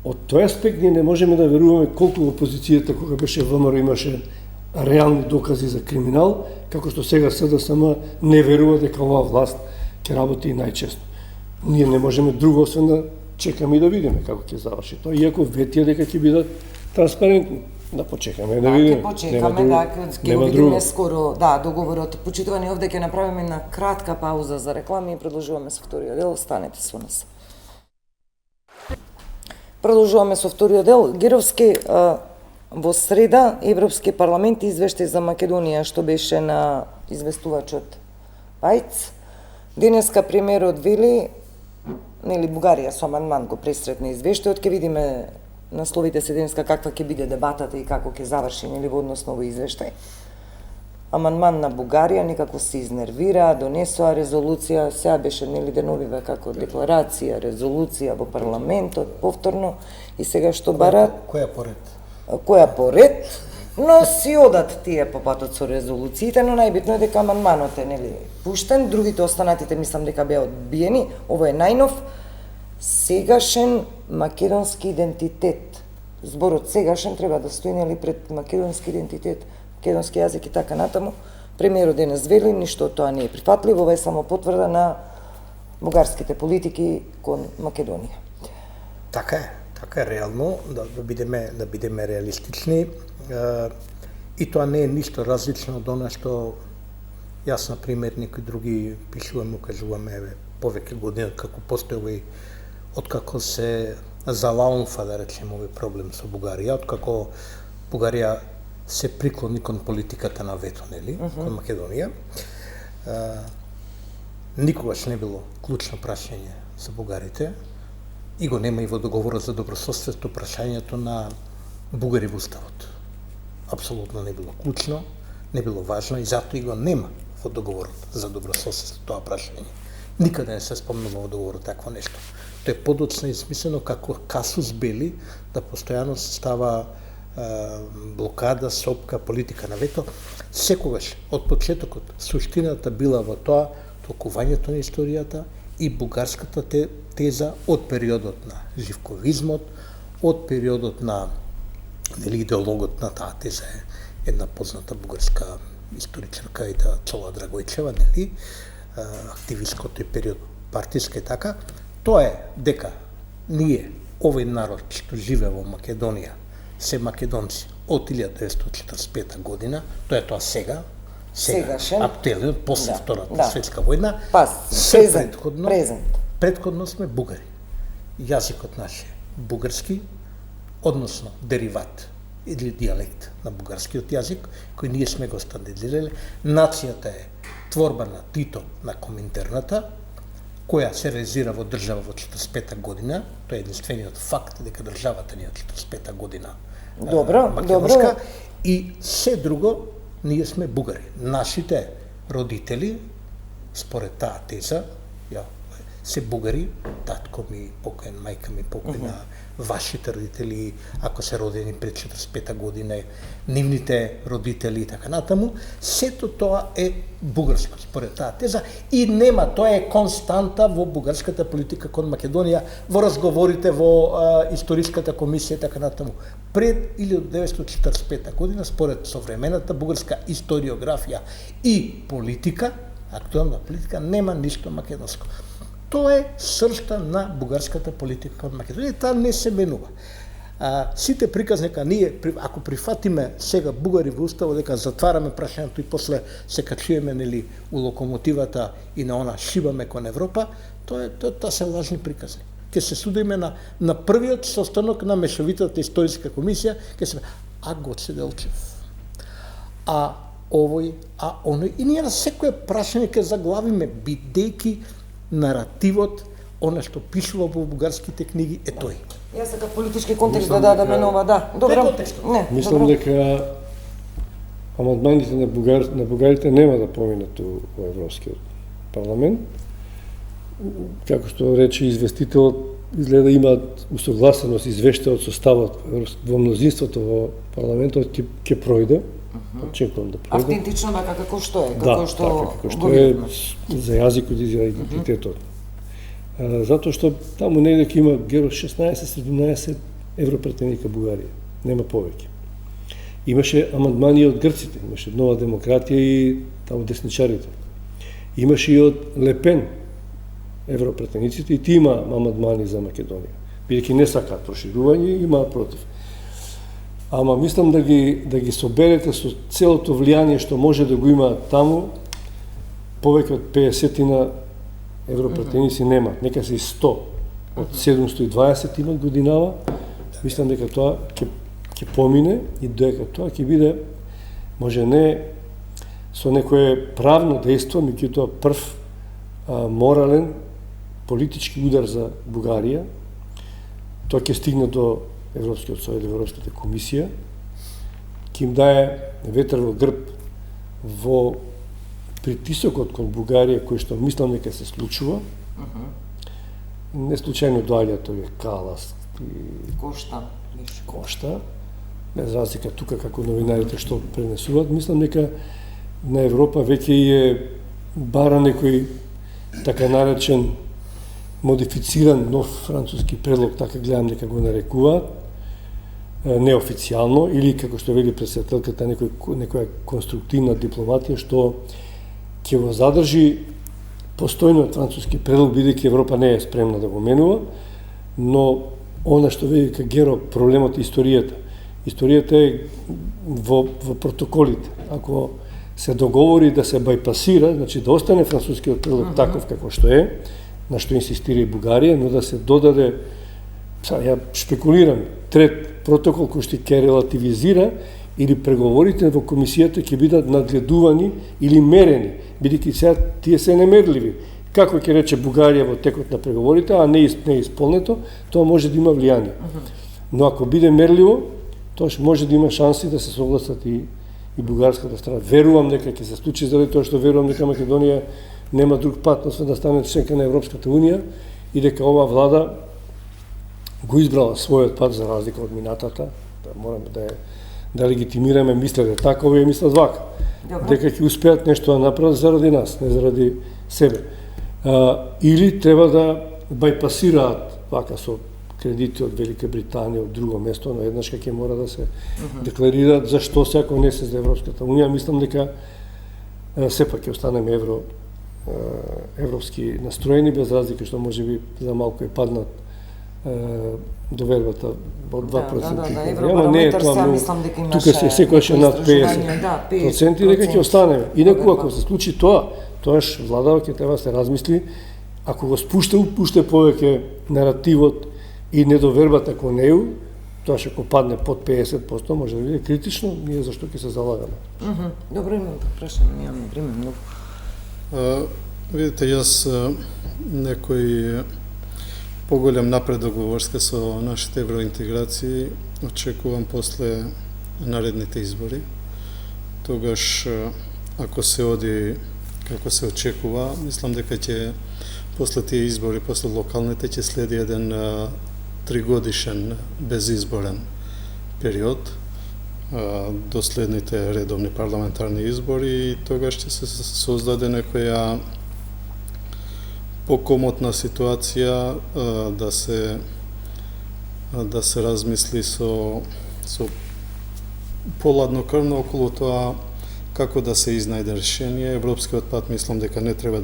Од тој аспект ние не можеме да веруваме колку опозицијата кога беше ВМРО имаше реални докази за криминал, како што сега СДСМ не верува дека оваа власт ќе работи најчесто. Ние не можеме друго освен да чекаме и да видиме како ќе заврши тоа, иако ветија дека ќе бидат транспарентни. Да почекаме да видиме. Ќе почекаме, ќе го видиме скоро. Договорот. Почитувани, овде ќе направиме една кратка пауза за реклами и продолжуваме со вториот дел. Останете со нас. Продолжуваме со вториот дел. Гировски, во среда Европски парламент извештај за Македонија што беше на известувачот Пајц. Денеска премиерот вели, нели Бугарија со амандман го пресретна извештајот, ќе видиме насловите се денеска каква ќе биде дебатата и како ќе заврши нели во однос на овој извештај. Амандман на Бугарија некако се изнервира, донесоа резолуција, сега беше нели деновиве како декларација, резолуција во парламентот повторно и сега што барат која поред, но си одат тие по патот со резолуциите, но најбитно е дека амандманот е нели пуштен, другите останатите мислам дека беа одбиени. Ово е најнов сегашен македонски идентитет. Зборот сегашен треба да стои нели пред македонски идентитет, македонски јазик и така натаму. Премиерот денес вели ништо од тоа не е прифатливо, ова е само потврда на бугарските политики кон Македонија. Така е реално да бидеме реалистични. И тоа не е ништо различно од она што јас на пример некои други пишуваме, кажуваме повеќе години како постои откако се залаумфа, да речеме, овој проблем со Бугарија, откако Бугарија се приклони кон политиката на вето, нели, кон Македонија. Никогаш не било клучно прашање за бугарите и го нема и во договорот за добрососедство прашањето на бугари во уставот. Апсолутно не било клучно, не било важно и затоа и го нема во договорот за добрососедство тоа прашање. Никаде не се спомнува во договорот такво нешто. Тоа е подоцна измислено како касус бели да постојано се става блокада, сопка, политика на вето. Секогаш од почетокот суштината била во тоа толкувањето на историјата и бугарската теза од периодот на живковизмот, од периодот на идеологот на таа теза е една позната бугарска историчарка и Цола Драгојчева, нели, активисткото период партиска и така. Тоа е дека ние, овој народ што живе во Македонија, се македонци од 1945 година, тоа е тоа сега актуелно, после Втората светска војна, предходно сме бугари. Јазикот наш е бугарски, односно дериват или дијалект на бугарскиот јазик, кој ние сме го стандардизирале. Нацијата е творба на Тито на Коминтерната, која се реализира во држава во 45 година. Тоа е единствениот факт дека државата ни е 45 година македонска. И се друго, ние сме бугари. Нашите родители, според таа теза, се бугари, татко ми покоен, мајка ми покојна, вашите родители, ако се родени пред 45 година, нивните родители и така натаму, сето тоа е бугарско според таа теза и нема, тоа е константа во бугарската политика кон Македонија, во разговорите во историската комисија и така натаму. Пред 1945 година, според современата бугарска историографија и политика, актуелна политика, нема ништо македонско. Тоа е сршта на бугарската политика од Македонија, таа не се менува. сите приказни дека ние ако прифатиме сега бугари во уставот дека затвараме прашањето и после се качуваме нели у локомотивата и на она шибаме кон Европа, тоа се лажни приказни. Ке се судиме на првиот состанок на мешовитата историска комисија, ке се Гоце Делчев. Овој, оној, и ние на секое прашање ке заглавиме, бидејќи наративот, она што пишува во бугарските книги е тој. Јас сега политички контекст да дадеме нова, да. Добро. Не, мислам дека амандманите на бугарите нема да поминат во Европскиот парламент. Како што рече известителот, изгледа имаат усогласеност извештајот со ставот во мнозинството во парламентот ќе пројде. Очекувам да пројде. Автентично дека како што е, како што е за јазикот и за идентитетот. Затоа што таму негде ќе има геро 16-17 европретеника Бугарија, нема повеќе. Имаше амандмани од грците, имаше Нова демократија и таму десничарите. Имаше и од Лепен европретениците и ти има амандмани за Македонија. Бидејќи не сакаат проширување, имаат против. Ама мислам да ги соберете со целото влијание што може да го има таму, повеќе од 50 европретеници немаат, нека се и 100, од 720 имат годинава, мислам дека тоа ќе помине и дека тоа ќе биде, може не со некое правно дејство, меѓутоа прв морален политички удар за Бугарија. Тоа ќе стигне до Европскиот совет, Европската комисија, ќе им дае ветер во грб во притисокот кон Бугарија, кој што мислам дека се случува. Не случајно доаѓаат овие Калас и Кошта. Без разлика тука како новинарите што пренесуваат, мислам дека на Европа веќе е бара некој така наречен модифициран нов француски предлог, така гледам дека го нарекуваат, неофицијално, или како што вели председателката, некоја конструктивна дипломатија што ќе го задржи постојниот француски предлог, бидејќи Европа не е спремна да го менува, но она што вели дека Геро проблемот е историјата. Историјата е во протоколите. Ако се договори да се бајпасира, значи да остане францускиот предлог таков како што е, на што инсистира и Бугарија, но да се додаде, ја шпекулирам, трет протокол кој што ќе релативизира или преговорите во комисијата ќе бидат надгледувани или мерени, бидејќи сега тие се немерливи. Како ќе рече Бугарија во текот на преговорите, а не исполнето, тоа може да има влијание. Но ако биде мерливо, тоа може да има шанси да се согласат и бугарската страна. Верувам дека ќе се случи, заради тоа што верувам дека Македонија нема друг пат освен да стане членка на Европската унија и дека оваа влада го избрала својот пат за разлика од минатата. Мораме да легитимираме, мислеле така, овие мислат вака. Дека ќе успеат нешто да направат заради нас, не заради себе. Или треба да бајпасираат вака со кредити од Велика Британија, од друго место, но еднаш ќе мора да се декларираат зашто се ако не се за Европската унија. Мислам дека сепак ќе останеме европски настроени, без разлика што може би за малку е паднат довербата од 2%. Ама не е тоа мислам дека имаше. Тука се секојаш над 50% дека ќе останеме. Инаку ако се случи тоаш владава ќе треба да се размисли, ако го упуште повеќе наративот и недовербата кон неу, тоа ќе падне под 50%, може да биде критично, ние зашто ќе се залагаме. Добро, имам прашање, немам време многу. Видите, јас некој поголем напредок во врска со нашите евроинтеграции очекувам после наредните избори. Тогаш, ако се оди како се очекува, мислам дека ќе после тие избори, после локалните, ќе следи еден 3-годишен безизборен период до следните редовни парламентарни избори и тогаш ќе се создаде некоја покомотна ситуација да се размисли со поладнокрвно околу тоа како да се изнајде решение. Европскиот пат мислам дека не треба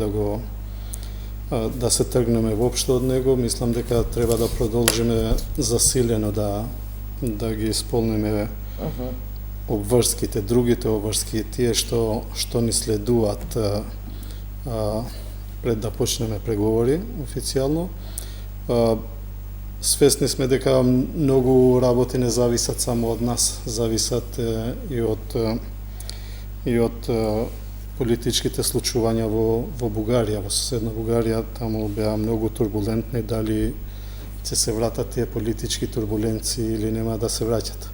да се тргнеме воопшто од него, мислам дека треба да продолжиме засилено да да ги исполниме обврските, другите обврски, тие што ни следуваат пред да почнеме преговори официјално. Свесни сме дека многу работи не зависат само од нас, зависат и од политичките случувања во Бугарија, во соседна Бугарија. Таму беа многу турбулентни, дали ќе се вратат тие политички турбуленции или нема да се враќат.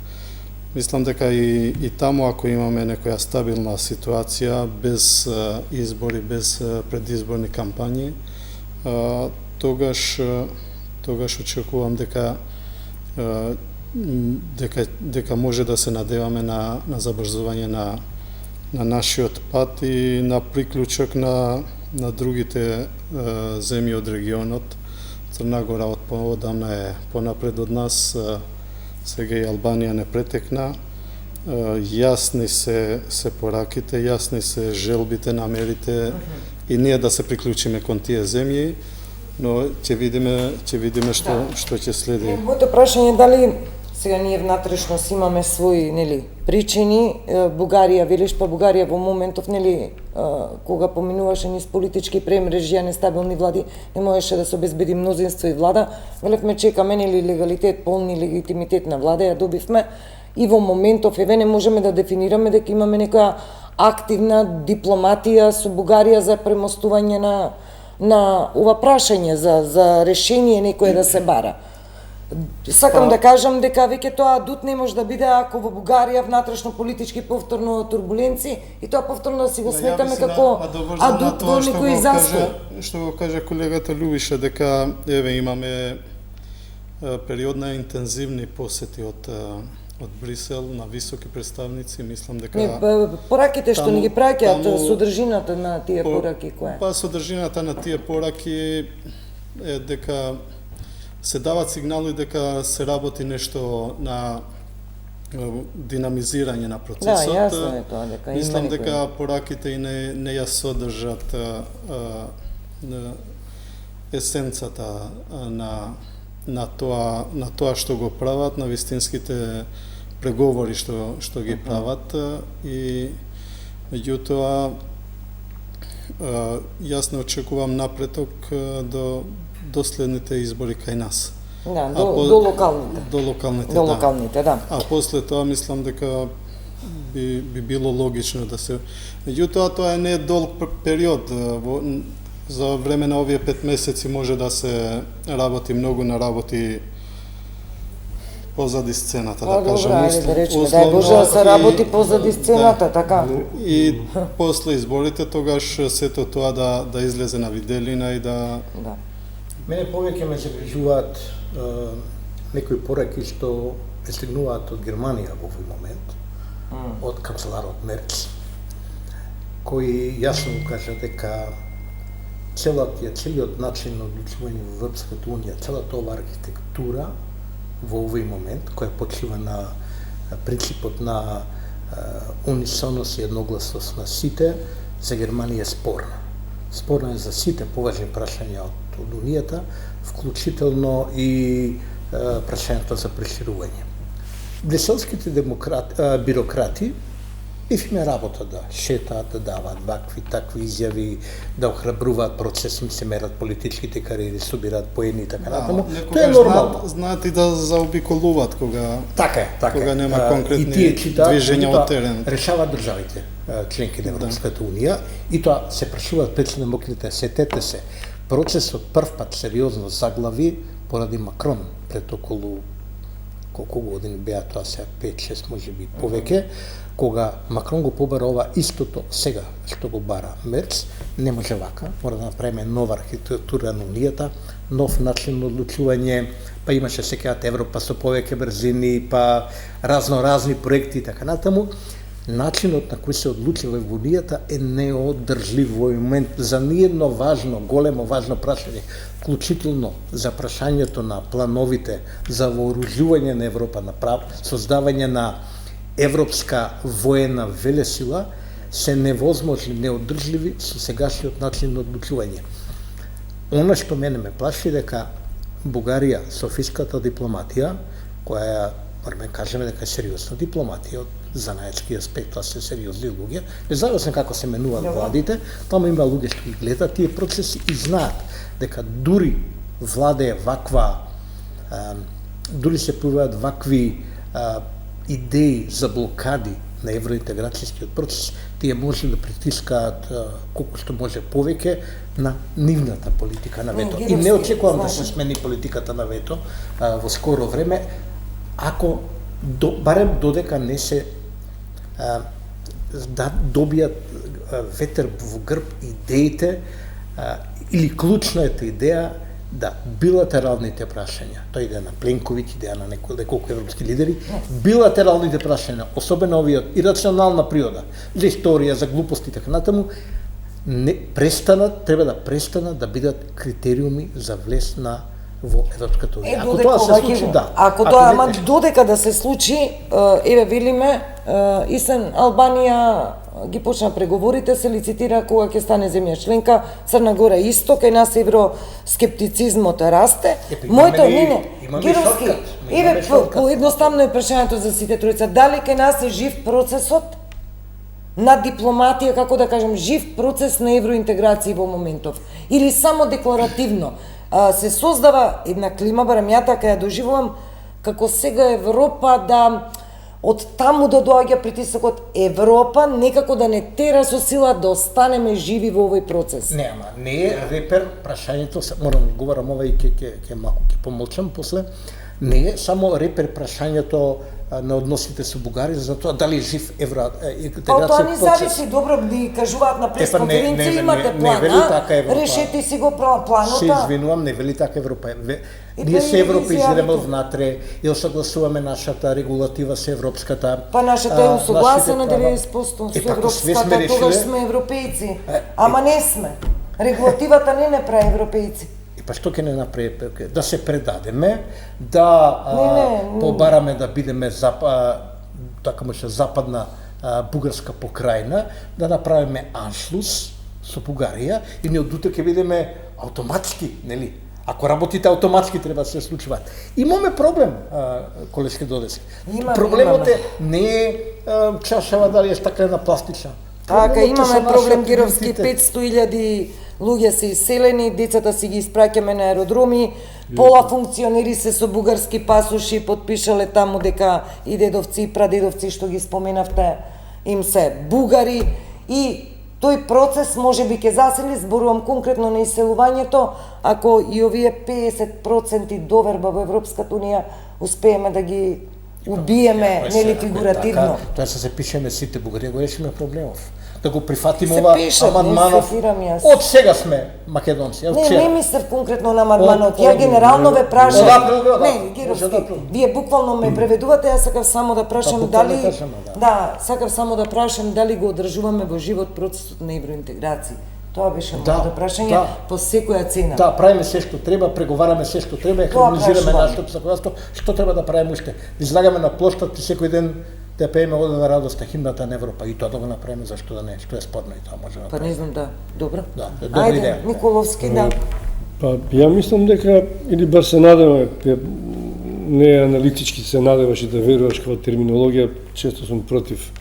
Мислам дека и таму, ако имаме некоја стабилна ситуација, без избори, без предизборни кампањи, тогаш очекувам дека може да се надеваме на забрзување на нашиот пат и на приклучок на другите земји од регионот. Црна Гора одамна е понапред од нас, сега и Албанија не претекна. Јасни се пораките, јасни се желбите, намерите и ние да се приклучиме кон тие земји, но ќе видиме што ќе следи. Моето прашање е дали сега ние внатрешно имаме своји причини. Бугарија, велиш, па Бугарија во моментов кога поминуваше низ политички премрежја, нестабилни влади, не можеше да се обезбеди мнозинство и влада. Велевме чекаме легалитет, полни легитимитет на влада, ја добивме и во моментов не можеме да дефинираме дека имаме некоја активна дипломатија со Бугарија за премостување на ова прашање, за решение некое да се бара. Сакам да кажам дека веќе тоа адут не може да биде ако во Бугарија внатрешно политички повторно турбуленци и тоа повторно да си го сметаме како адут во некој застој. Што го кажа колегата Љубиша, дека имаме период на интензивни посети од Брисел на високи представници, мислам дека пораките што ни ги праќаат, содржината на тие пораки која е? Па содржината на тие пораки е дека се дават сигнали дека се работи нешто на динамизирање на процесот. Да, јасно е тоа, дека мислам дека пораките и не ја содржат есенцата на тоа што го прават, на вистинските преговори што ги прават и меѓутоа јас не очекувам напреток до следните избори кај нас. Да, до локалните. До локалните, да. А после тоа мислам дека би било логично да се. Меѓутоа тоа не е долг период. За време на овие 5 месеци може да се работи многу на работи позади сцената, да кажам. Да речеме, дај Боже да се работи позади сцената, така. И после изборите тогаш сето тоа да излезе на виделина и да... Мене повеќе ме загрижуваат некои пораки што пристигнуваат од Германија во овој момент, од канцеларот Мерц, кој јасно кажа дека целиот начин на одлучување во Европската Унија, целата ова архитектура во овој момент, која почива на принципот на унисоност и едногласност на сите, за Германија е спорна. Спорна е за сите поважни прашања од Унијата, вклучително и прашањето за проширување. Бриселските бирократи им работа да шетаат, да даваат вакви, такви изјави, да охрабруваат процеси, се мерат политичките кариери, собираат поени и така натаму. Тоа е нормално. Знаат и да заобиколуваат кога кога нема конкретни движења од терен. Решаваат државите, членки на Европската Унија, и тоа се прашуваат пред демократите. Сетете се, процесот прв пат сериозно заглави поради Макрон пред околу колку години беа тоа се 5-6 можеби повеќе, кога Макрон го побара ова истото сега што го бара Мерц, не може вака, мора да направиме нова архитектура на Унијата, нов начин на одлучување, па имаше секајат Европа со повеќе брзини, па разни проекти и така натаму. Начинот на кој се одлучува во Унијата е неодржлив во момент за ниедно важно, големо важно прашање, вклучително за прашањето на плановите за вооружување на Европа, на создавање на европска воена велесила, се невозможни, неодржливи со сегашниот начин на одлучување. Она што мене ме плаши дека Бугарија, софиската дипломатија, која мораме кажеме дека е сериозна дипломатија од занаечки аспект, тоа се сериозни луѓе, независно како се менуваат владите, таму има луѓе што ги гледат тие процеси и знаат дека дури владее ваква, дури се појавуваат вакви идеи за блокади на евроинтеграцијскиот процес, тие може да притискаат колку што може повеќе на нивната политика на вето. И не очекувам да се смени политиката на вето во скоро време, ако барем додека не се да добијат ветер во грб идеите или клучната идеја да билатералните прашања, тоа идеја на Пленковиќ, идеја на неколку европски лидери, билатералните прашања, особено овие од ирационална природа, за историја, за глупости и така натаму, треба да престанат да бидат критериуми за влез во Европската унија. Ако тоа се случи, да. Ако тоа, ама додека да се случи, еве велиме, Исен Албанија ги почна преговорите, се лицитира кога ќе стане земја членка, Црна Гора исто, кај нас евроскептицизмот расте. Моето, Гировски, еве поедноставно е прашањето за сите тројца, дали кај нас е жив процесот на дипломатија, како да кажем, жив процес на евроинтеграција во моментов, или само декларативно? Се создава една клима, барем ја така ја доживувам, како сега Европа да од таму да доаѓа притисокот Европа некако да не тера со сила да останеме живи во овој процес. Не, ама не е репер прашањето, морам да говорам ова и ќе малку ќе помолчам после. Не е само репер прашањето на односите со Бугарија за тоа дали е жив евроинтеграцијски процес. Тоа ни зависи, добро ни кажуваат на пресконференција, имате плана, решете си го планот. Се извинувам, не вели така Европа. Ние се европеизираме внатре и осогласуваме нашата регулатива со европската. Па нашата е усогласена 90% со европската, тогаш сме европејци. Ама не сме. Регулативата не прави европејци. Па што ќе не направи? Да се предадеме, да побараме да бидеме така може западна бугарска покрајна, да направиме аншлус со Бугарија и не од утре ќе бидеме автоматски, нели? Ако работите автоматски треба да се случуваат. Имаме проблем, колешки Додески. Проблемот е не е чашава дали е стаклена пластична. Така, имаме проблем, Гировски, 500.000 луѓе се иселени, децата си ги испраќаме на аеродроми, пола функционери се со бугарски пасоши, потпишале таму дека и дедовци и прадедовци што ги споменавте, им се бугари и тој процес може би ќе засили, зборувам конкретно на иселувањето, ако и овие 50% доверба во Европската унија успееме да ги убиеме, нели фигуративно. Тоа се пишеме сите Бугарија, го решиме проблемов. Да го прифатиме ова амандманов. Од сега сме македонци. Не мислев конкретно на амандманот. Ја генерално ве прашам. Не, Гировски, вие буквално ме преведувате, јас сакав само да прашам дали сакав само да прашам дали го одржуваме во живот процесот на евроинтеграција. Тоа беше моето прашање по секоја цена. Да, правиме се што треба, преговараме се што треба, хармонизираме нашето законодавство, што треба да правиме уште. Излагаме на плоштад и секој ден да пееме одена радоста химната на Европа и тоа да го направиме, зашто да не, што е спорно и тоа може да. Па не знам, добро. Да, добра идеја. Ајде, Николовски, да. Па ја мислам дека или бар се надеваме, не аналитички се надеваш и да веруваш како терминологија, често сум против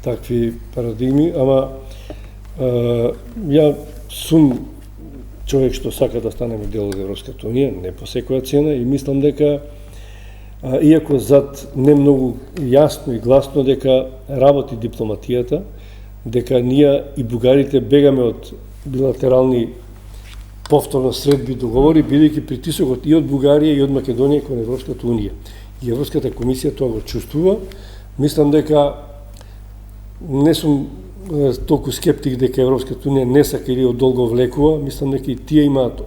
такви парадигми, ама ја сум човек што сака да станеме дел од Европската унија, не по секоја цена, и мислам дека иако зад не многу јасно и гласно дека работи дипломатијата, дека ние и бугарите бегаме од билатерални повторно средби договори, бидејќи притисокот и од Бугарија и од Македонија кон Европската унија. И Европската комисија тоа го чувствува. Мислам дека не сум толку скептик дека Европската унија не сака или одолго влекува. Мислам дека и тие имаат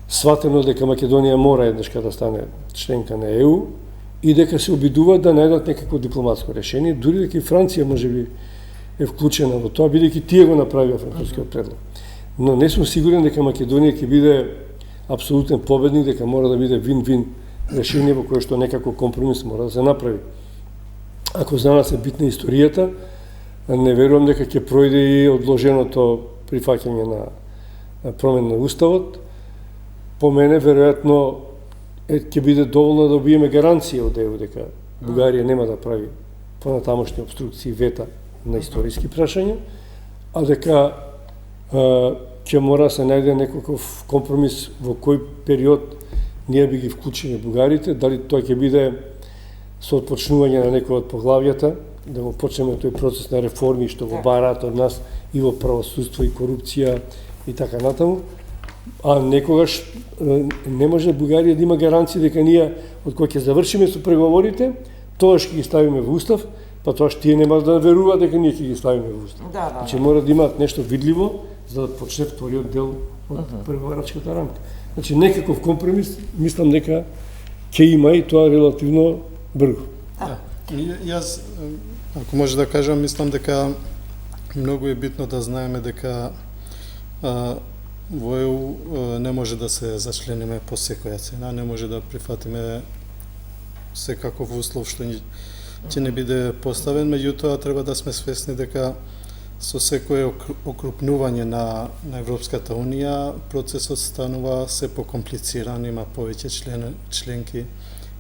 сватено дека Македонија мора еднашка да стане членка на ЕУ и дека се обидуваат да најдат некакво дипломатско решение, дури дека и Франција можеби е вклучена во тоа, бидејќи тие го направија францускиот предлог. Но не сум сигурен дека Македонија ќе биде апсолутен победник, дека мора да биде вин-вин решение во кое што некако компромис мора да се направи. Ако за нас е битна историјата, не верувам дека ќе пројде и одложеното прифаќање на промена на уставот. По мене, веројатно, ќе биде доволно да добиеме гаранција од ЕУ дека Бугарија нема да прави понатамошни обструкции вета на историски прашања, а дека ќе мора се најде некаков компромис во кој период ние би ги вклучиле бугарите, дали тоа ќе биде со отпочнување на некој од поглавјата, да го почнеме тој процес на реформи што го бараат од нас и во правосудство и корупција и така натаму, а некогаш не може Бугарија да има гаранција дека ние од кога ќе завршиме со преговорите, тогаш ќе ги ставиме во устав, па тоа тие нема да веруваат дека ние ќе ги ставиме во устав. Значи мора да имаат нешто видливо за да почне вториот дел од преговарачката рамка. Значи некаков компромис, мислам дека ќе има и тоа релативно брзо. Јас, ако може да кажам, мислам дека многу е битно да знаеме дека во ЕУ не може да се зачлениме по секоја цена, не може да прифатиме секаков услов што ќе не биде поставен, меѓутоа треба да сме свесни дека со секое окрупнување на Европската Унија процесот станува се покомплициран, има повеќе членки,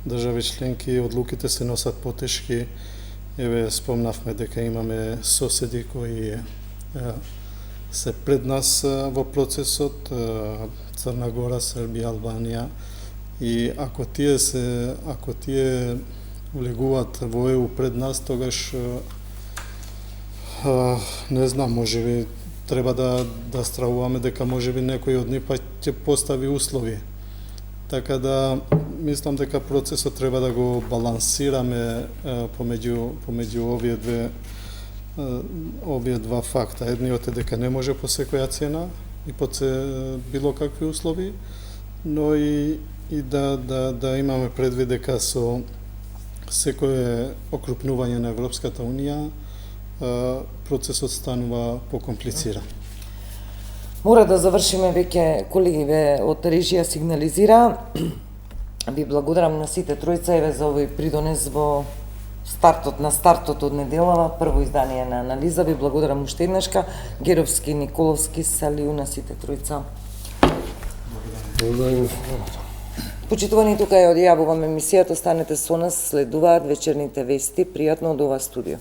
држави членки, одлуките се носат потешки. Еве спомнавме дека имаме соседи кои се пред нас во процесот, Црна Гора, Србија, Албанија, и ако тие влегуваат во ЕУ пред нас, тогаш не знам, можеби треба да стравуваме дека можеби некој од нив па ќе постави услови. Така да мислам дека процесот треба да го балансираме помеѓу овие два факта. Едниот е дека не може по секоја цена и по било какви услови, но и да имаме предвид дека со секое окрупнување на Европската Унија процесот станува покомплициран. Мора да завршиме веќе, колегиве од режија сигнализира. Ви благодарам на сите тројца еве за овој придонес во стартот од неделава, прво издание на анализа. Ви благодарам уште еднашка. Геровски, Николовски, салиу на сите тројца. Благодарам. Почитувани, тука ја одјавувам емисијата, останете со нас, следуваат вечерните вести. Пријатно од ова студио.